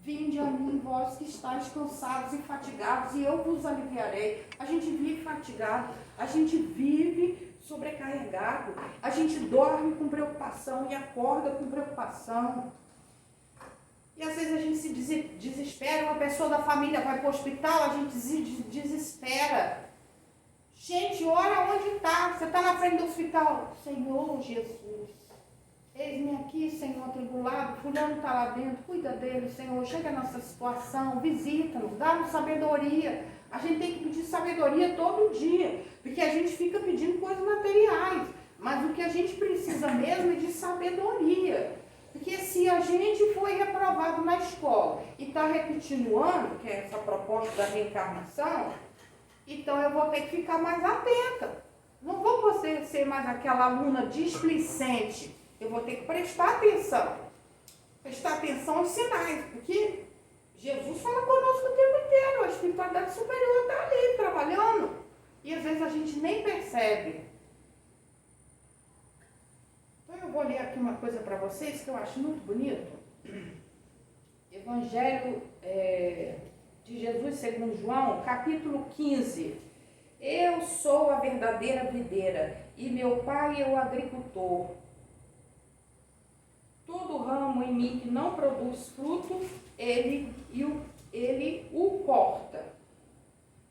Vinde a mim, vós que estáis cansados e fatigados, e eu vos aliviarei. A gente vive fatigado. A gente vive sobrecarregado. A gente dorme com preocupação e acorda com preocupação. E às vezes a gente se desespera, uma pessoa da família vai para o hospital, a gente se desespera. Gente, ora onde está? Você está na frente do hospital. Senhor Jesus, eis-me aqui, Senhor, atribulado, fulano está lá dentro, cuida dele, Senhor, chega nessa situação, visita-nos, dá-nos sabedoria. A gente tem que pedir sabedoria todo dia, porque a gente fica pedindo coisas materiais, mas o que a gente precisa mesmo é de sabedoria. Porque se a gente foi reprovado na escola e está repetindo o ano, que é essa proposta da reencarnação, então eu vou ter que ficar mais atenta. Não vou poder ser mais aquela aluna displicente. Eu vou ter que prestar atenção. Prestar atenção aos sinais, porque Jesus fala conosco o tempo inteiro. A espiritualidade superior está ali trabalhando. E às vezes a gente nem percebe. Eu vou ler aqui uma coisa para vocês que eu acho muito bonito. Evangelho de Jesus segundo João, capítulo 15. Eu sou a verdadeira videira e meu pai é o agricultor. Todo ramo em mim que não produz fruto, ele o corta.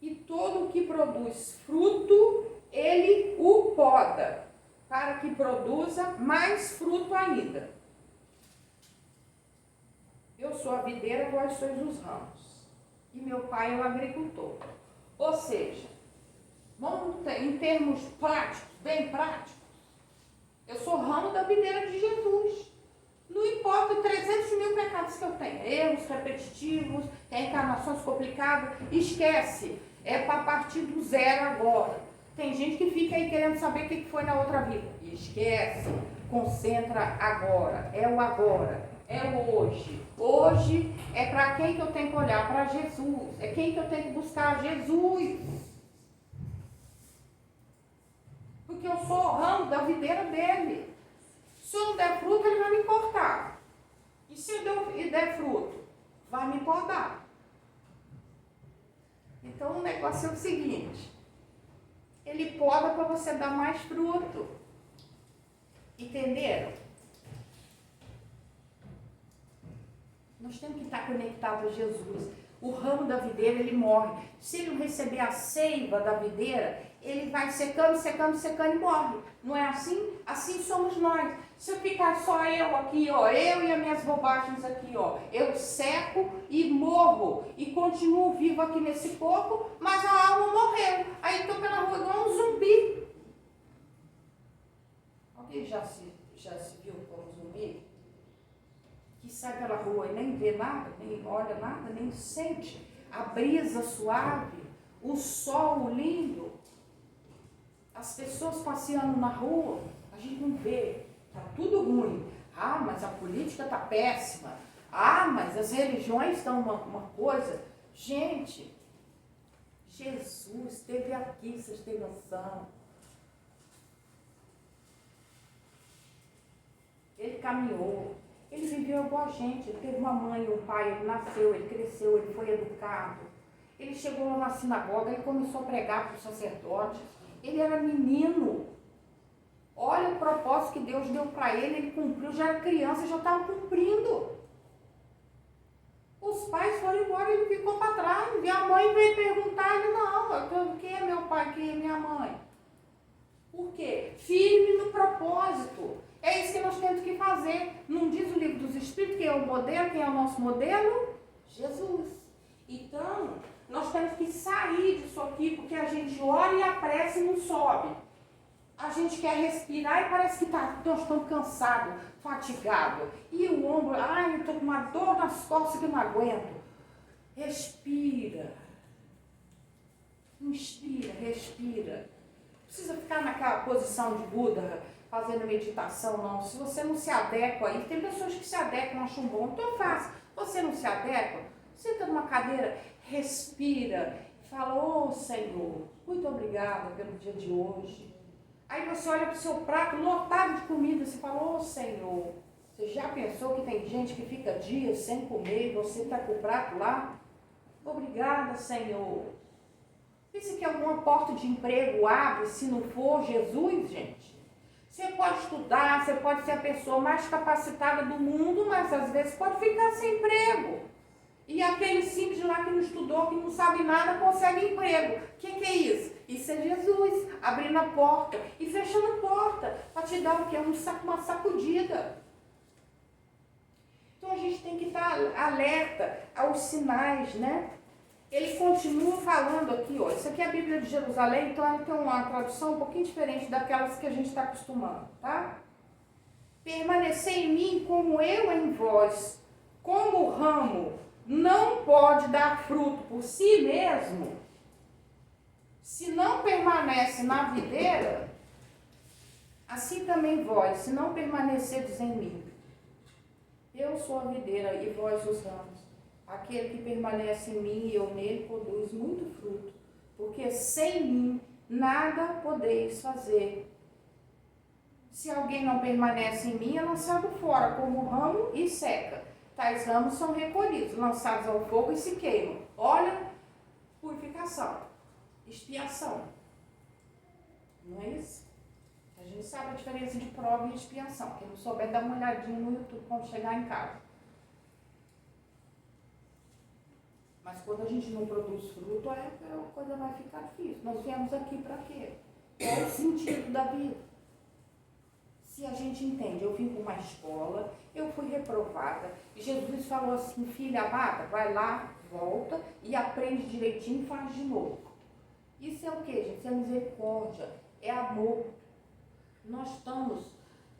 E todo o que produz fruto, ele o poda, para que produza mais fruto ainda. Eu sou a videira, vós sois os ramos. E meu pai é o agricultor. Ou seja, em termos práticos, bem práticos, eu sou ramo da videira de Jesus. Não importa 300 mil pecados que eu tenha, erros repetitivos, reencarnações complicadas, esquece. É para partir do zero agora. Tem gente que fica aí querendo saber o que foi na outra vida. Esquece. Concentra agora. É o agora. É o hoje. Hoje é para quem que eu tenho que olhar? Para Jesus. É quem que eu tenho que buscar? Jesus. Porque eu sou o ramo da videira dele. Se eu não der fruto, ele vai me cortar. E se eu der fruto, vai me podar. Então o negócio é o seguinte, ele poda para você dar mais fruto. Entenderam? Nós temos que estar conectados a Jesus. O ramo da videira, ele morre. Se ele não receber a seiva da videira, ele vai secando, secando, secando e morre. Não é assim? Assim somos nós. Se eu ficar só eu aqui, ó, eu e as minhas bobagens aqui, ó, eu seco e morro e continuo vivo aqui nesse corpo, mas a alma morreu. Aí estou pela rua igual um zumbi. Alguém já se viu como zumbi? Que sai pela rua e nem vê nada, nem olha nada, nem sente a brisa suave, o sol lindo, as pessoas passeando na rua, a gente não vê, tá tudo ruim. Ah, mas a política tá péssima. Ah, mas as religiões estão uma coisa. Gente, Jesus esteve aqui, vocês têm noção. Ele caminhou. Ele viveu igual a gente, ele teve uma mãe, um pai, ele nasceu, ele cresceu, ele foi educado. Ele chegou lá na sinagoga, ele começou a pregar para os sacerdotes. Ele era menino. Olha o propósito que Deus deu para ele, ele cumpriu, já era criança, já estava cumprindo. Os pais foram embora, ele ficou para trás. E a mãe veio perguntar, ele não, quem é meu pai, quem é minha mãe? Por quê? Firme no propósito. É isso que nós temos que fazer. Não diz o livro dos Espíritos quem é o modelo, quem é o nosso modelo? Jesus. Então, nós temos que sair disso aqui, porque a gente ora e a prece não sobe. A gente quer respirar e parece que nós estamos cansados, fatigados. E o ombro, eu estou com uma dor nas costas que eu não aguento. Respira. Inspira, respira. Não precisa ficar naquela posição de Buda, fazendo meditação, não. Se você não se adequa aí, tem pessoas que se adequam, acham bom, então faz. Você não se adequa, senta numa cadeira, respira, fala, Senhor, muito obrigada pelo dia de hoje. Aí você olha para o seu prato lotado de comida, você fala, Senhor, você já pensou que tem gente que fica dias sem comer e você está com o prato lá? Obrigada, Senhor. Pense que alguma porta de emprego abre se não for Jesus, gente. Você pode estudar, você pode ser a pessoa mais capacitada do mundo, mas às vezes pode ficar sem emprego. E aquele simples lá que não estudou, que não sabe nada, consegue emprego. O que é isso? Isso é Jesus abrindo a porta e fechando a porta para te dar o quê? Uma sacudida. Então a gente tem que estar alerta aos sinais, né? Ele continua falando aqui, ó, isso aqui é a Bíblia de Jerusalém, então ela tem uma tradução um pouquinho diferente daquelas que a gente está acostumando, tá? Permanecer em mim como eu em vós, como o ramo não pode dar fruto por si mesmo, se não permanece na videira, assim também vós, se não permanecerdes em mim. Eu sou a videira e vós os ramos. Aquele que permanece em mim e eu nele produz muito fruto, porque sem mim nada podeis fazer. Se alguém não permanece em mim, é lançado fora como ramo e seca. tais ramos são recolhidos, lançados ao fogo e se queimam. Olha, purificação, expiação. Não é isso? A gente sabe a diferença de prova e expiação. Quem não souber, dá uma olhadinha no YouTube quando chegar em casa. Mas quando a gente não produz fruto, a coisa vai ficar difícil. Nós viemos aqui para quê? Qual é o sentido da vida? Se a gente entende, eu vim para uma escola, eu fui reprovada, e Jesus falou assim, filha amada, vai lá, volta e aprende direitinho e faz de novo. Isso é o que, gente? Isso é misericórdia, é amor. Nós estamos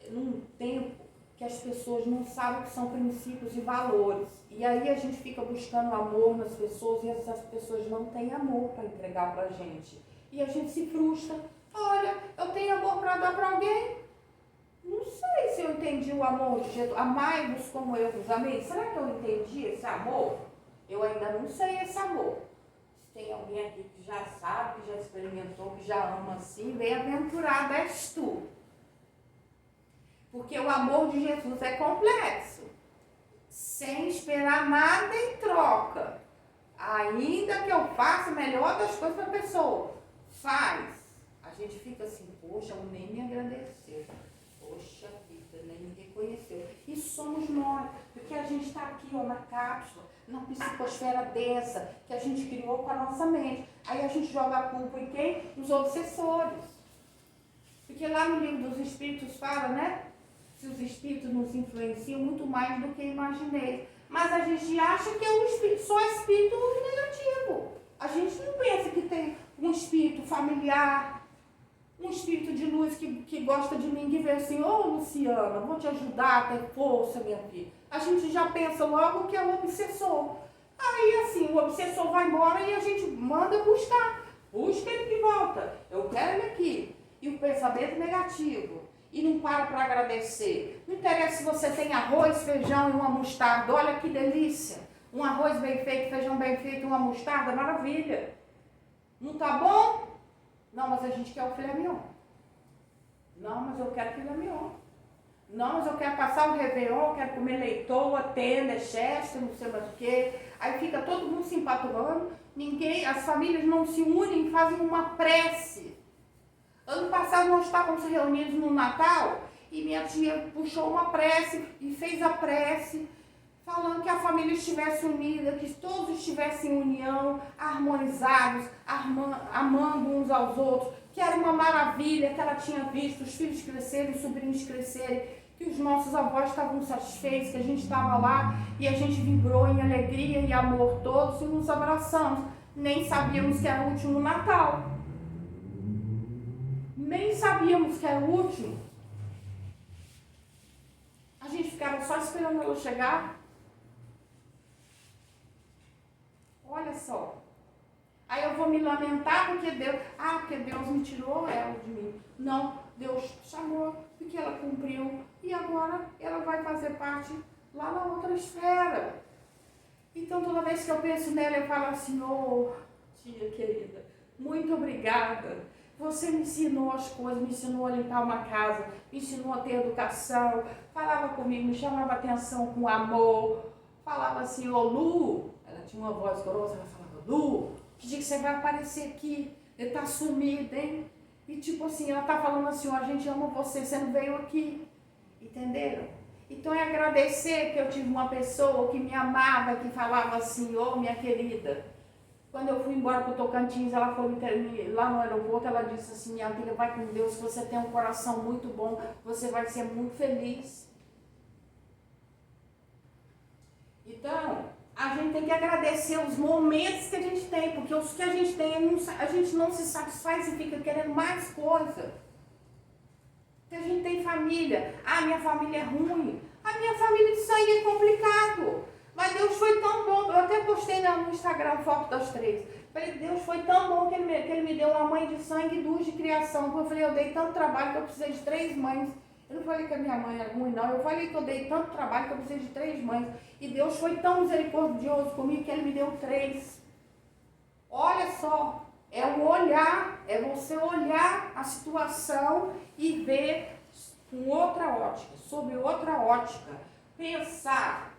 num tempo que as pessoas não sabem o que são princípios e valores. E aí a gente fica buscando amor nas pessoas e essas pessoas não têm amor para entregar para a gente. E a gente se frustra. Olha, eu tenho amor para dar para alguém? Não sei se eu entendi o amor de Jesus. Amai-vos como eu vos amei. Será que eu entendi esse amor? Eu ainda não sei esse amor. Se tem alguém aqui que já sabe, que já experimentou, que já ama assim, bem-aventurado és tu. Porque o amor de Jesus é complexo. Sem esperar nada em troca. Ainda que eu faça a melhor das coisas para a pessoa. Faz. A gente fica assim, poxa, eu nem me agradeceu. Poxa vida, nem me reconheceu. E somos nós, porque a gente está aqui ó, na cápsula, na psicosfera densa, que a gente criou com a nossa mente. Aí a gente joga a culpa em quem? Nos obsessores. Porque lá no livro dos Espíritos fala, né? Se os Espíritos nos influenciam muito mais do que imaginei. Mas a gente acha que é um espírito, só espírito negativo. A gente não pensa que tem um espírito familiar, um espírito de luz que gosta de mim, que vê assim, ô Luciana, vou te ajudar a ter força, minha filha. A gente já pensa logo que é o obsessor. Aí assim, o obsessor vai embora e a gente manda buscar. Busca ele de volta. Eu quero ele aqui. E o pensamento negativo. E não para agradecer. Não interessa se você tem arroz, feijão e uma mostarda. Olha que delícia. Um arroz bem feito, feijão bem feito e uma mostarda, maravilha. Não tá bom? Não, mas a gente quer o filé mignon. Não, mas eu quero filé mignon. Não, mas eu quero passar o Réveillon, eu quero comer leitoa, tenda, chester, não sei mais o quê. Aí fica todo mundo se empaturando. As famílias não se unem e fazem uma prece. Ano passado nós estávamos reunidos no Natal e minha tia puxou uma prece e fez a prece falando que a família estivesse unida, que todos estivessem em união, harmonizados, amando uns aos outros, que era uma maravilha, que ela tinha visto os filhos crescerem, os sobrinhos crescerem, que os nossos avós estavam satisfeitos, que a gente estava lá e a gente vibrou em alegria e amor todos e nos abraçamos. Nem sabíamos que era o último Natal. Nem sabíamos que era o último. A gente ficava só esperando ela chegar. Olha só. Aí eu vou me lamentar porque Deus me tirou ela de mim. Não, Deus chamou porque ela cumpriu. E agora ela vai fazer parte lá na outra esfera. Então toda vez que eu penso nela, eu falo assim, tia querida, muito obrigada. Você me ensinou as coisas, me ensinou a limpar uma casa, me ensinou a ter educação, falava comigo, me chamava atenção com amor, falava assim, Lu, ela tinha uma voz grossa, ela falava, Lu, que dia que você vai aparecer aqui? Ele tá sumido, hein? E tipo assim, ela tá falando assim, a gente ama você, você não veio aqui, entenderam? Então é agradecer que eu tive uma pessoa que me amava, que falava assim, minha querida. Quando eu fui embora para o Tocantins, ela foi lá no aeroporto, ela disse assim, minha filha, vai com Deus, você tem um coração muito bom, você vai ser muito feliz. Então, a gente tem que agradecer os momentos que a gente tem, porque os que a gente tem, a gente não se satisfaz e fica querendo mais coisa. Porque a gente tem família, minha família é ruim, a minha família de sangue é complicado. Mas Deus foi tão bom, eu até postei no Instagram foto das 3. Falei, Deus foi tão bom que ele me deu uma mãe de sangue e 2 de criação. Porque eu falei, eu dei tanto trabalho que eu precisei de 3 mães. Eu não falei que a minha mãe era ruim, não. Eu falei que eu dei tanto trabalho que eu precisei de 3 mães. E Deus foi tão misericordioso comigo que ele me deu 3. Olha só, é o olhar, é você olhar a situação e ver com outra ótica, sob outra ótica. Pensar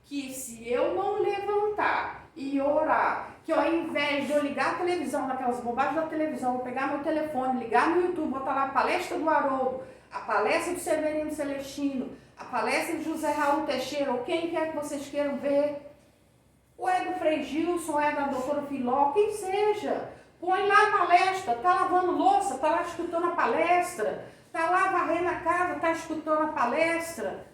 que se eu não levantar e orar, que ao invés de eu ligar a televisão, naquelas bobagens da televisão, eu pegar meu telefone, ligar no YouTube, botar lá a palestra do Haroldo, a palestra do Severino Celestino, a palestra de José Raul Teixeira, ou quem quer que vocês queiram ver, ou é do Frei Gilson, ou é da doutora Filó, quem seja, põe lá a palestra, tá lavando louça, tá lá escutando a palestra, tá lá varrendo a casa, tá escutando a palestra,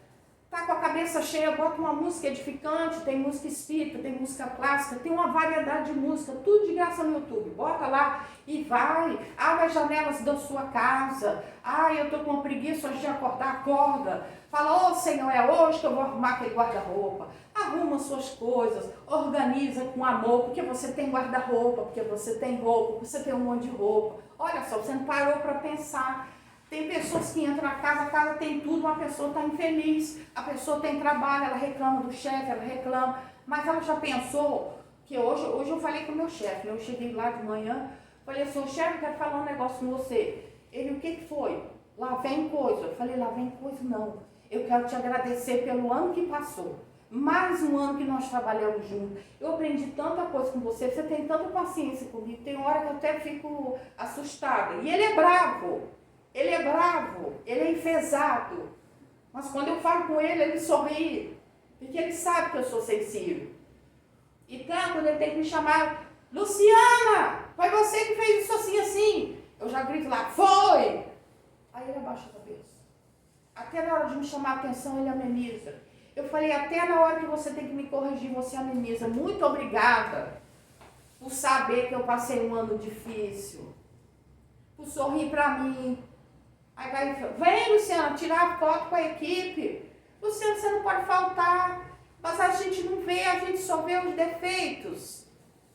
tá com a cabeça cheia, bota uma música edificante, tem música espírita, tem música clássica, tem uma variedade de música, tudo de graça no YouTube. Bota lá e vai, abre as janelas da sua casa. Ai, eu tô com preguiça hoje de acordar, acorda. Fala, ô Senhor, é hoje que eu vou arrumar aquele guarda-roupa. Arruma suas coisas, organiza com amor, porque você tem guarda-roupa, porque você tem roupa, porque você tem um monte de roupa. Olha só, você não parou para pensar. Tem pessoas que entram na casa, a casa tem tudo, uma pessoa está infeliz, a pessoa tem trabalho, ela reclama do chefe, ela reclama, mas ela já pensou que hoje eu falei com o meu chefe, eu cheguei lá de manhã, falei assim, chefe, eu quero falar um negócio com você. Ele, o que foi? Lá vem coisa. Eu falei, lá vem coisa não, eu quero te agradecer pelo ano que passou, mais um ano que nós trabalhamos juntos, eu aprendi tanta coisa com você, você tem tanta paciência comigo, tem hora que eu até fico assustada, e ele é bravo. Ele é bravo, ele é enfesado, mas quando eu falo com ele, ele sorri, porque ele sabe que eu sou sensível. Então, quando ele tem que me chamar, Luciana, foi você que fez isso assim, assim, eu já grito lá, foi! Aí ele abaixa a cabeça. Até na hora de me chamar a atenção, ele ameniza. Eu falei, até na hora que você tem que me corrigir, você ameniza. Muito obrigada por saber que eu passei um ano difícil, por sorrir para mim. Aí vai, vem Luciana, tirar foto com a equipe. Luciana, você não pode faltar. Mas a gente não vê, a gente só vê os defeitos.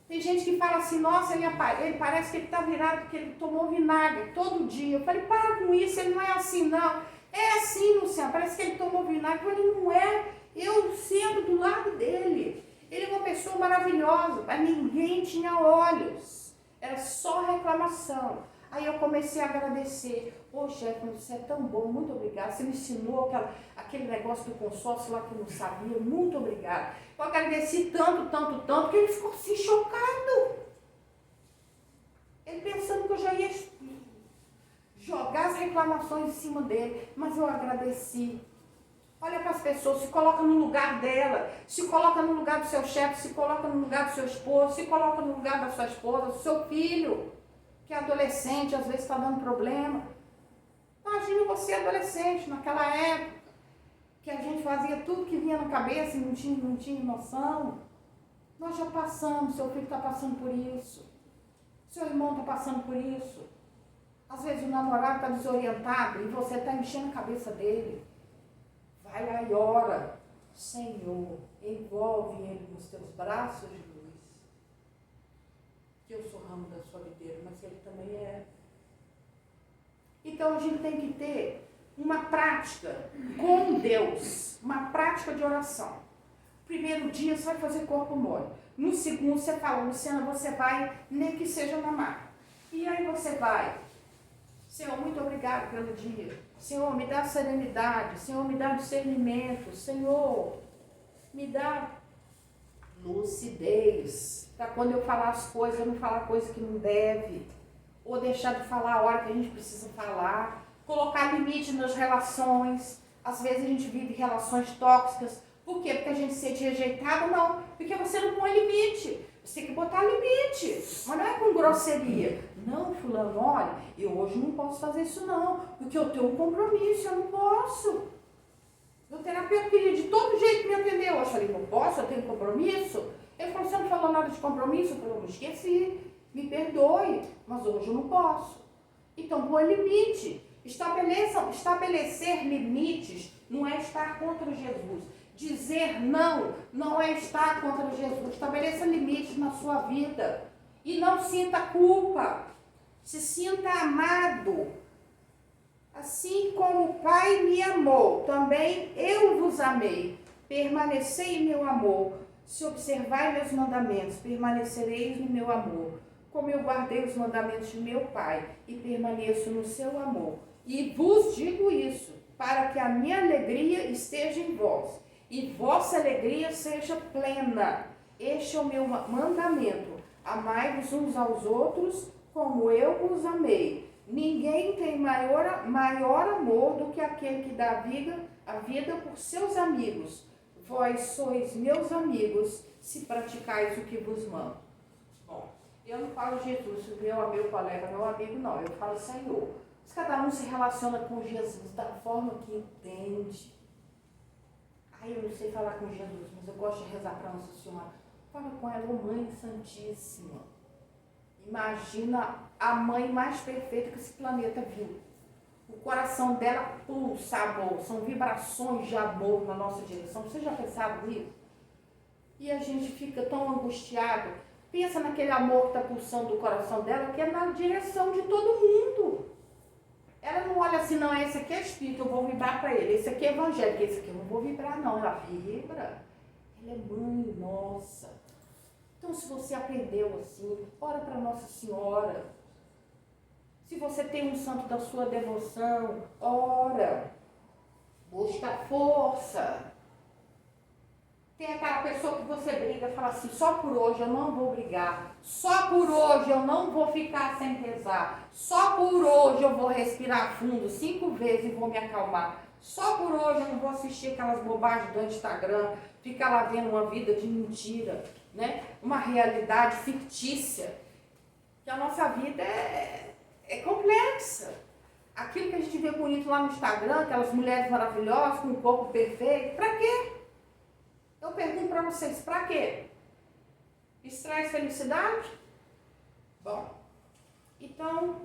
Tem gente que fala assim, nossa, ele parece que ele está virado porque ele tomou vinagre todo dia. Eu falei, para com isso, ele não é assim não. É assim, Luciana, parece que ele tomou vinagre. Eu falei, não é, eu sendo do lado dele. Ele é uma pessoa maravilhosa, mas ninguém tinha olhos. Era só reclamação. Aí eu comecei a agradecer. Ô chefe, você é tão bom, muito obrigada. Você me ensinou aquele negócio do consórcio lá que eu não sabia, muito obrigada. Eu agradeci tanto, que ele ficou assim chocado. Ele pensando que eu já ia jogar as reclamações em cima dele, mas eu agradeci. Olha para as pessoas, se coloca no lugar dela, se coloca no lugar do seu chefe, se coloca no lugar do seu esposo, se coloca no lugar da sua esposa, do seu filho, que é adolescente, às vezes está dando problema. Imagina você adolescente, naquela época, que a gente fazia tudo que vinha na cabeça e não tinha noção. Nós já passamos, seu filho está passando por isso, seu irmão está passando por isso. Às vezes o namorado está desorientado e você está enchendo a cabeça dele. Vai lá e ora. Senhor, envolve ele nos teus braços de luz. Que eu sou ramo da sua videira, mas ele também é. Então a gente tem que ter uma prática com Deus, uma prática de oração. Primeiro dia você vai fazer corpo mole. No segundo você fala, Luciana, você vai, nem que seja mamar. E aí você vai, Senhor, muito obrigado pelo dia. Senhor, me dá serenidade. Senhor, me dá discernimento. Senhor, me dá lucidez. Para quando eu falar as coisas, eu não falar coisa que não deve. Ou deixar de falar a hora que a gente precisa falar. Colocar limite nas relações. Às vezes a gente vive relações tóxicas. Por quê? Porque a gente se sente rejeitado? Não. Porque você não põe limite. Você tem que botar limite. Mas não é com grosseria. Não, fulano, olha, eu hoje não posso fazer isso não. Porque eu tenho um compromisso, eu não posso. O terapeuta queria de todo jeito me atender. Eu falei, não posso, eu tenho compromisso. Ele falou, você não falou nada de compromisso? Eu falei, eu esqueci. Me perdoe, mas hoje eu não posso. Então, põe limite. Estabelecer limites não é estar contra Jesus. Dizer não, não é estar contra Jesus. Estabeleça limites na sua vida. E não sinta culpa. Se sinta amado. Assim como o Pai me amou, também eu vos amei. Permanecei em meu amor. Se observai meus mandamentos, permanecereis no meu amor. Como eu guardei os mandamentos de meu Pai e permaneço no seu amor. E vos digo isso, para que a minha alegria esteja em vós e vossa alegria seja plena. Este é o meu mandamento. Amai-vos uns aos outros como eu vos amei. Ninguém tem maior amor do que aquele que dá a vida por seus amigos. Vós sois meus amigos, se praticais o que vos mando. Bom, eu não falo Jesus, meu colega, meu amigo, não. Eu falo Senhor. Mas cada um se relaciona com Jesus da forma que entende. Ai, eu não sei falar com Jesus, mas eu gosto de rezar para Nossa Senhora. Fala com ela, Mãe Santíssima. Imagina a mãe mais perfeita que esse planeta viu. O coração dela pulsa amor, são vibrações de amor na nossa direção. Vocês já pensaram nisso? E a gente fica tão angustiado. Pensa naquele amor que está pulsando do coração dela, que é na direção de todo mundo. Ela não olha assim, não, esse aqui é espírito, eu vou vibrar para ele. Esse aqui é evangélico, esse aqui eu não vou vibrar, não. Ela vibra. Ela é mãe nossa. Então, se você aprendeu assim, ora para Nossa Senhora. Se você tem um santo da sua devoção, ora. Busca força. Tem aquela pessoa que você briga e fala assim, só por hoje eu não vou brigar. Só por hoje eu não vou ficar sem rezar. Só por hoje eu vou respirar fundo 5 vezes e vou me acalmar. Só por hoje eu não vou assistir aquelas bobagens do Instagram, ficar lá vendo uma vida de mentira, né? Uma realidade fictícia. Que a nossa vida é complexa. Aquilo que a gente vê bonito lá no Instagram, aquelas mulheres maravilhosas com o corpo perfeito, pra quê? Eu pergunto para vocês, pra quê? Isso traz felicidade? Bom, então,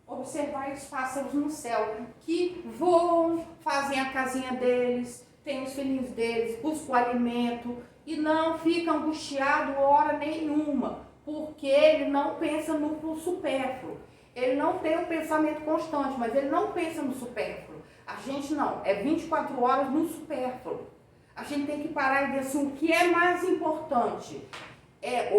observar os pássaros no céu, que voam, fazem a casinha deles, tem os filhinhos deles, buscam o alimento e não fica angustiado hora nenhuma, porque ele não pensa no supérfluo. Ele não tem um pensamento constante, mas ele não pensa no supérfluo. A gente não, é 24 horas no supérfluo. A gente tem que parar e ver assim, o que é mais importante é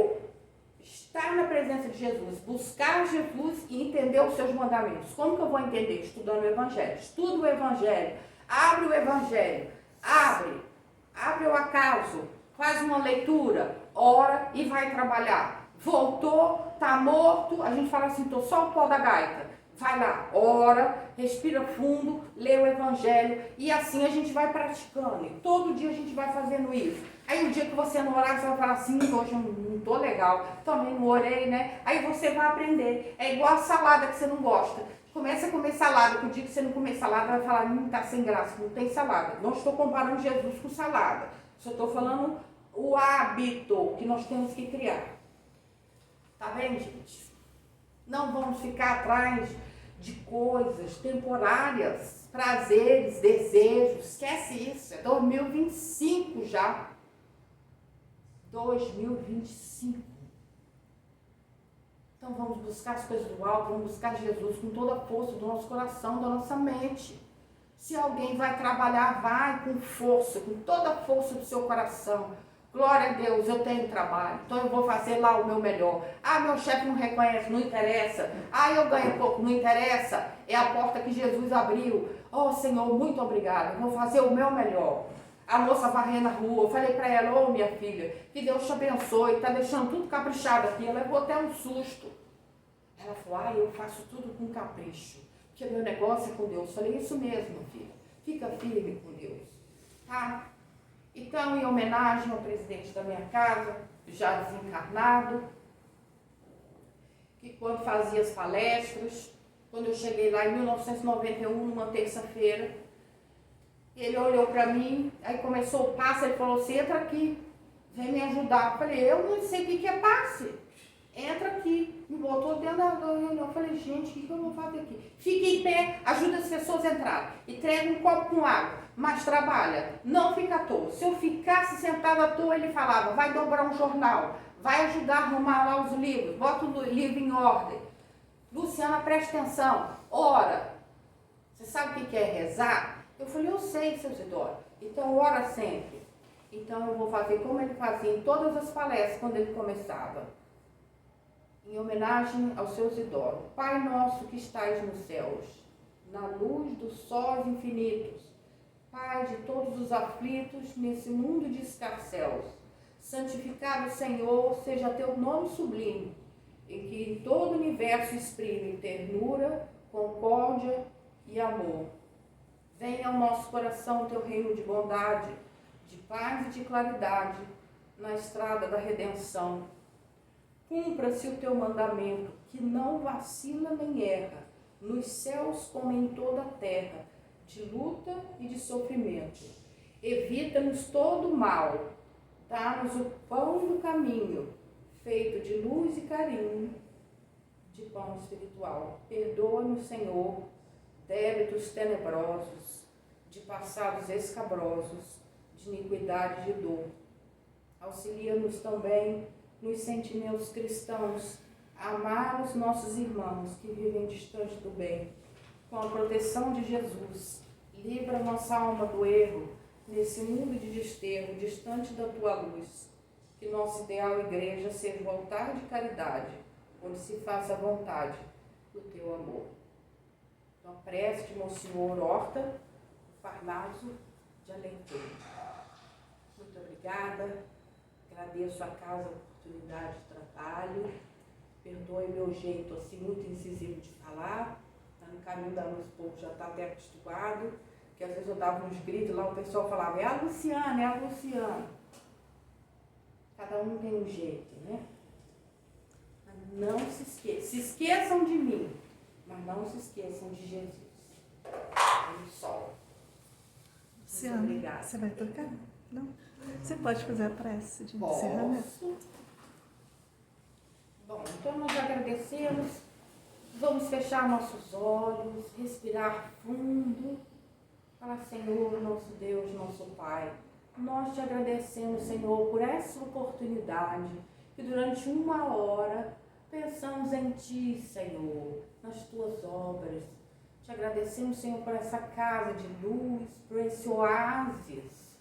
estar na presença de Jesus, buscar Jesus e entender os seus mandamentos. Como que eu vou entender? Estudando o Evangelho. Estuda o Evangelho, abre o Evangelho, abre o acaso, faz uma leitura, ora e vai trabalhar. Voltou, tá morto, a gente fala assim, tô só o pó da gaita. Vai lá, ora, respira fundo, lê o Evangelho e assim a gente vai praticando. E todo dia a gente vai fazendo isso. Aí o dia que você não orar, você vai falar assim, hoje eu não tô legal, também não orei, né? Aí você vai aprender. É igual a salada que você não gosta. Começa a comer salada, que o dia que você não comer salada, vai falar, tá sem graça, não tem salada. Não estou comparando Jesus com salada. Só estou falando o hábito que nós temos que criar. Tá bem, gente? Não vamos ficar atrás de coisas temporárias, prazeres, desejos. Esquece isso. É 2025 já. 2025. Então vamos buscar as coisas do alto, vamos buscar Jesus com toda a força do nosso coração, da nossa mente. Se alguém vai trabalhar, vai com força, com toda a força do seu coração. Glória a Deus, eu tenho trabalho, então eu vou fazer lá o meu melhor. Ah, meu chefe não reconhece, não interessa. Ah, eu ganho pouco, não interessa. É a porta que Jesus abriu. Oh, Senhor, muito obrigado, eu vou fazer o meu melhor. A moça varrendo a rua, eu falei para ela, ô minha filha, que Deus te abençoe, tá deixando tudo caprichado aqui. Ela levou até um susto. Ela falou, eu faço tudo com capricho, porque meu negócio é com Deus. Eu falei, isso mesmo, filha, fica firme com Deus, tá? Então, em homenagem ao presidente da minha casa, já desencarnado, que quando fazia as palestras, quando eu cheguei lá em 1991, numa terça-feira, ele olhou para mim, aí começou o passe, ele falou assim, entra aqui, vem me ajudar. Eu falei, eu não sei o que é passe, entra aqui. Me botou dentro da reunião, eu falei, gente, o que eu vou fazer aqui? Fica em pé, ajuda as pessoas a entrar, entrega um copo com água, mas trabalha, não fica à toa. Se eu ficasse sentado à toa, ele falava, vai dobrar um jornal, vai ajudar a arrumar lá os livros, bota o livro em ordem. Luciana, presta atenção, ora, você sabe o que é rezar? Eu falei, eu sei, seu Isidoro, então ora sempre. Então eu vou fazer como ele fazia em todas as palestras quando ele começava. Em homenagem ao seu Isidoro. Pai nosso que estais nos céus, na luz dos sóis infinitos, Pai de todos os aflitos nesse mundo de escarcéus. Santificado, Senhor, seja teu nome sublime, em que todo o universo exprime ternura, concórdia e amor. Venha ao nosso coração teu reino de bondade, de paz e de claridade, na estrada da redenção. Cumpra-se o teu mandamento, que não vacila nem erra, nos céus como em toda a terra, de luta e de sofrimento. Evita-nos todo o mal, dá-nos o pão do caminho, feito de luz e carinho, de pão espiritual. Perdoa-nos, Senhor, débitos tenebrosos, de passados escabrosos, de iniquidade e de dor. Auxilia-nos também nos sentimentos cristãos, a amar os nossos irmãos que vivem distante do bem. Com a proteção de Jesus, livra nossa alma do erro, nesse mundo de desterro, distante da tua luz. Que nosso ideal igreja seja o altar de caridade, onde se faça a vontade do teu amor. Então, a prece de Monsenhor Horta, Farnaso de Alentejo. Muito obrigada, agradeço a casa a oportunidade de trabalho, perdoe meu jeito assim muito incisivo de falar, tá no caminho da luz, o povo já está até acostumado, que às vezes eu dava uns gritos lá, o pessoal falava, é a Luciana, é a Luciana. Cada um tem um jeito, né? Mas não se esqueçam de mim, mas não se esqueçam de Jesus. Um sol. Luciana, obrigada. Você vai tocar? Não? Você pode fazer a prece de encerramento? Posso. Bom, então nós agradecemos. Vamos fechar nossos olhos, respirar fundo. Falar, Senhor, nosso Deus, nosso Pai, nós te agradecemos, Senhor, por essa oportunidade, que durante 1 hora pensamos em Ti, Senhor, nas Tuas obras. Te agradecemos, Senhor, por essa casa de luz, por esse oásis,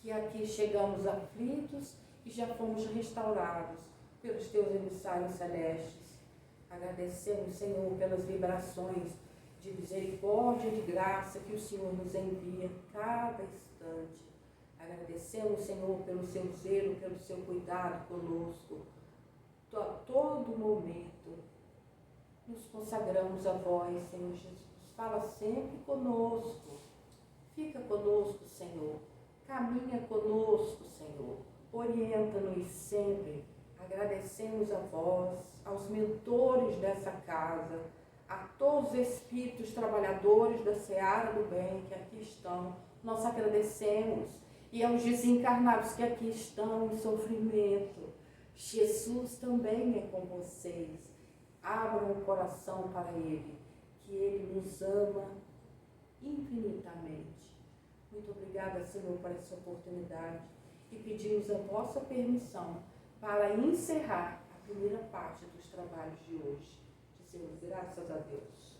que aqui chegamos aflitos e já fomos restaurados pelos Teus emissários celestes. Agradecemos, Senhor, pelas vibrações de misericórdia e de graça que o Senhor nos envia cada instante. Agradecemos, Senhor, pelo seu zelo, pelo seu cuidado conosco, a todo momento. Nos consagramos a vós, Senhor Jesus. Fala sempre conosco. Fica conosco, Senhor. Caminha conosco, Senhor. Orienta-nos sempre. Agradecemos a vós, aos mentores dessa casa, a todos os espíritos trabalhadores da seara do bem que aqui estão. Nós agradecemos. E aos desencarnados que aqui estão em sofrimento. Jesus também é com vocês. Abram o coração para Ele, que Ele nos ama infinitamente. Muito obrigada, Senhor, por essa oportunidade. E pedimos a vossa permissão para encerrar a primeira parte dos trabalhos de hoje. Dizemos graças a Deus.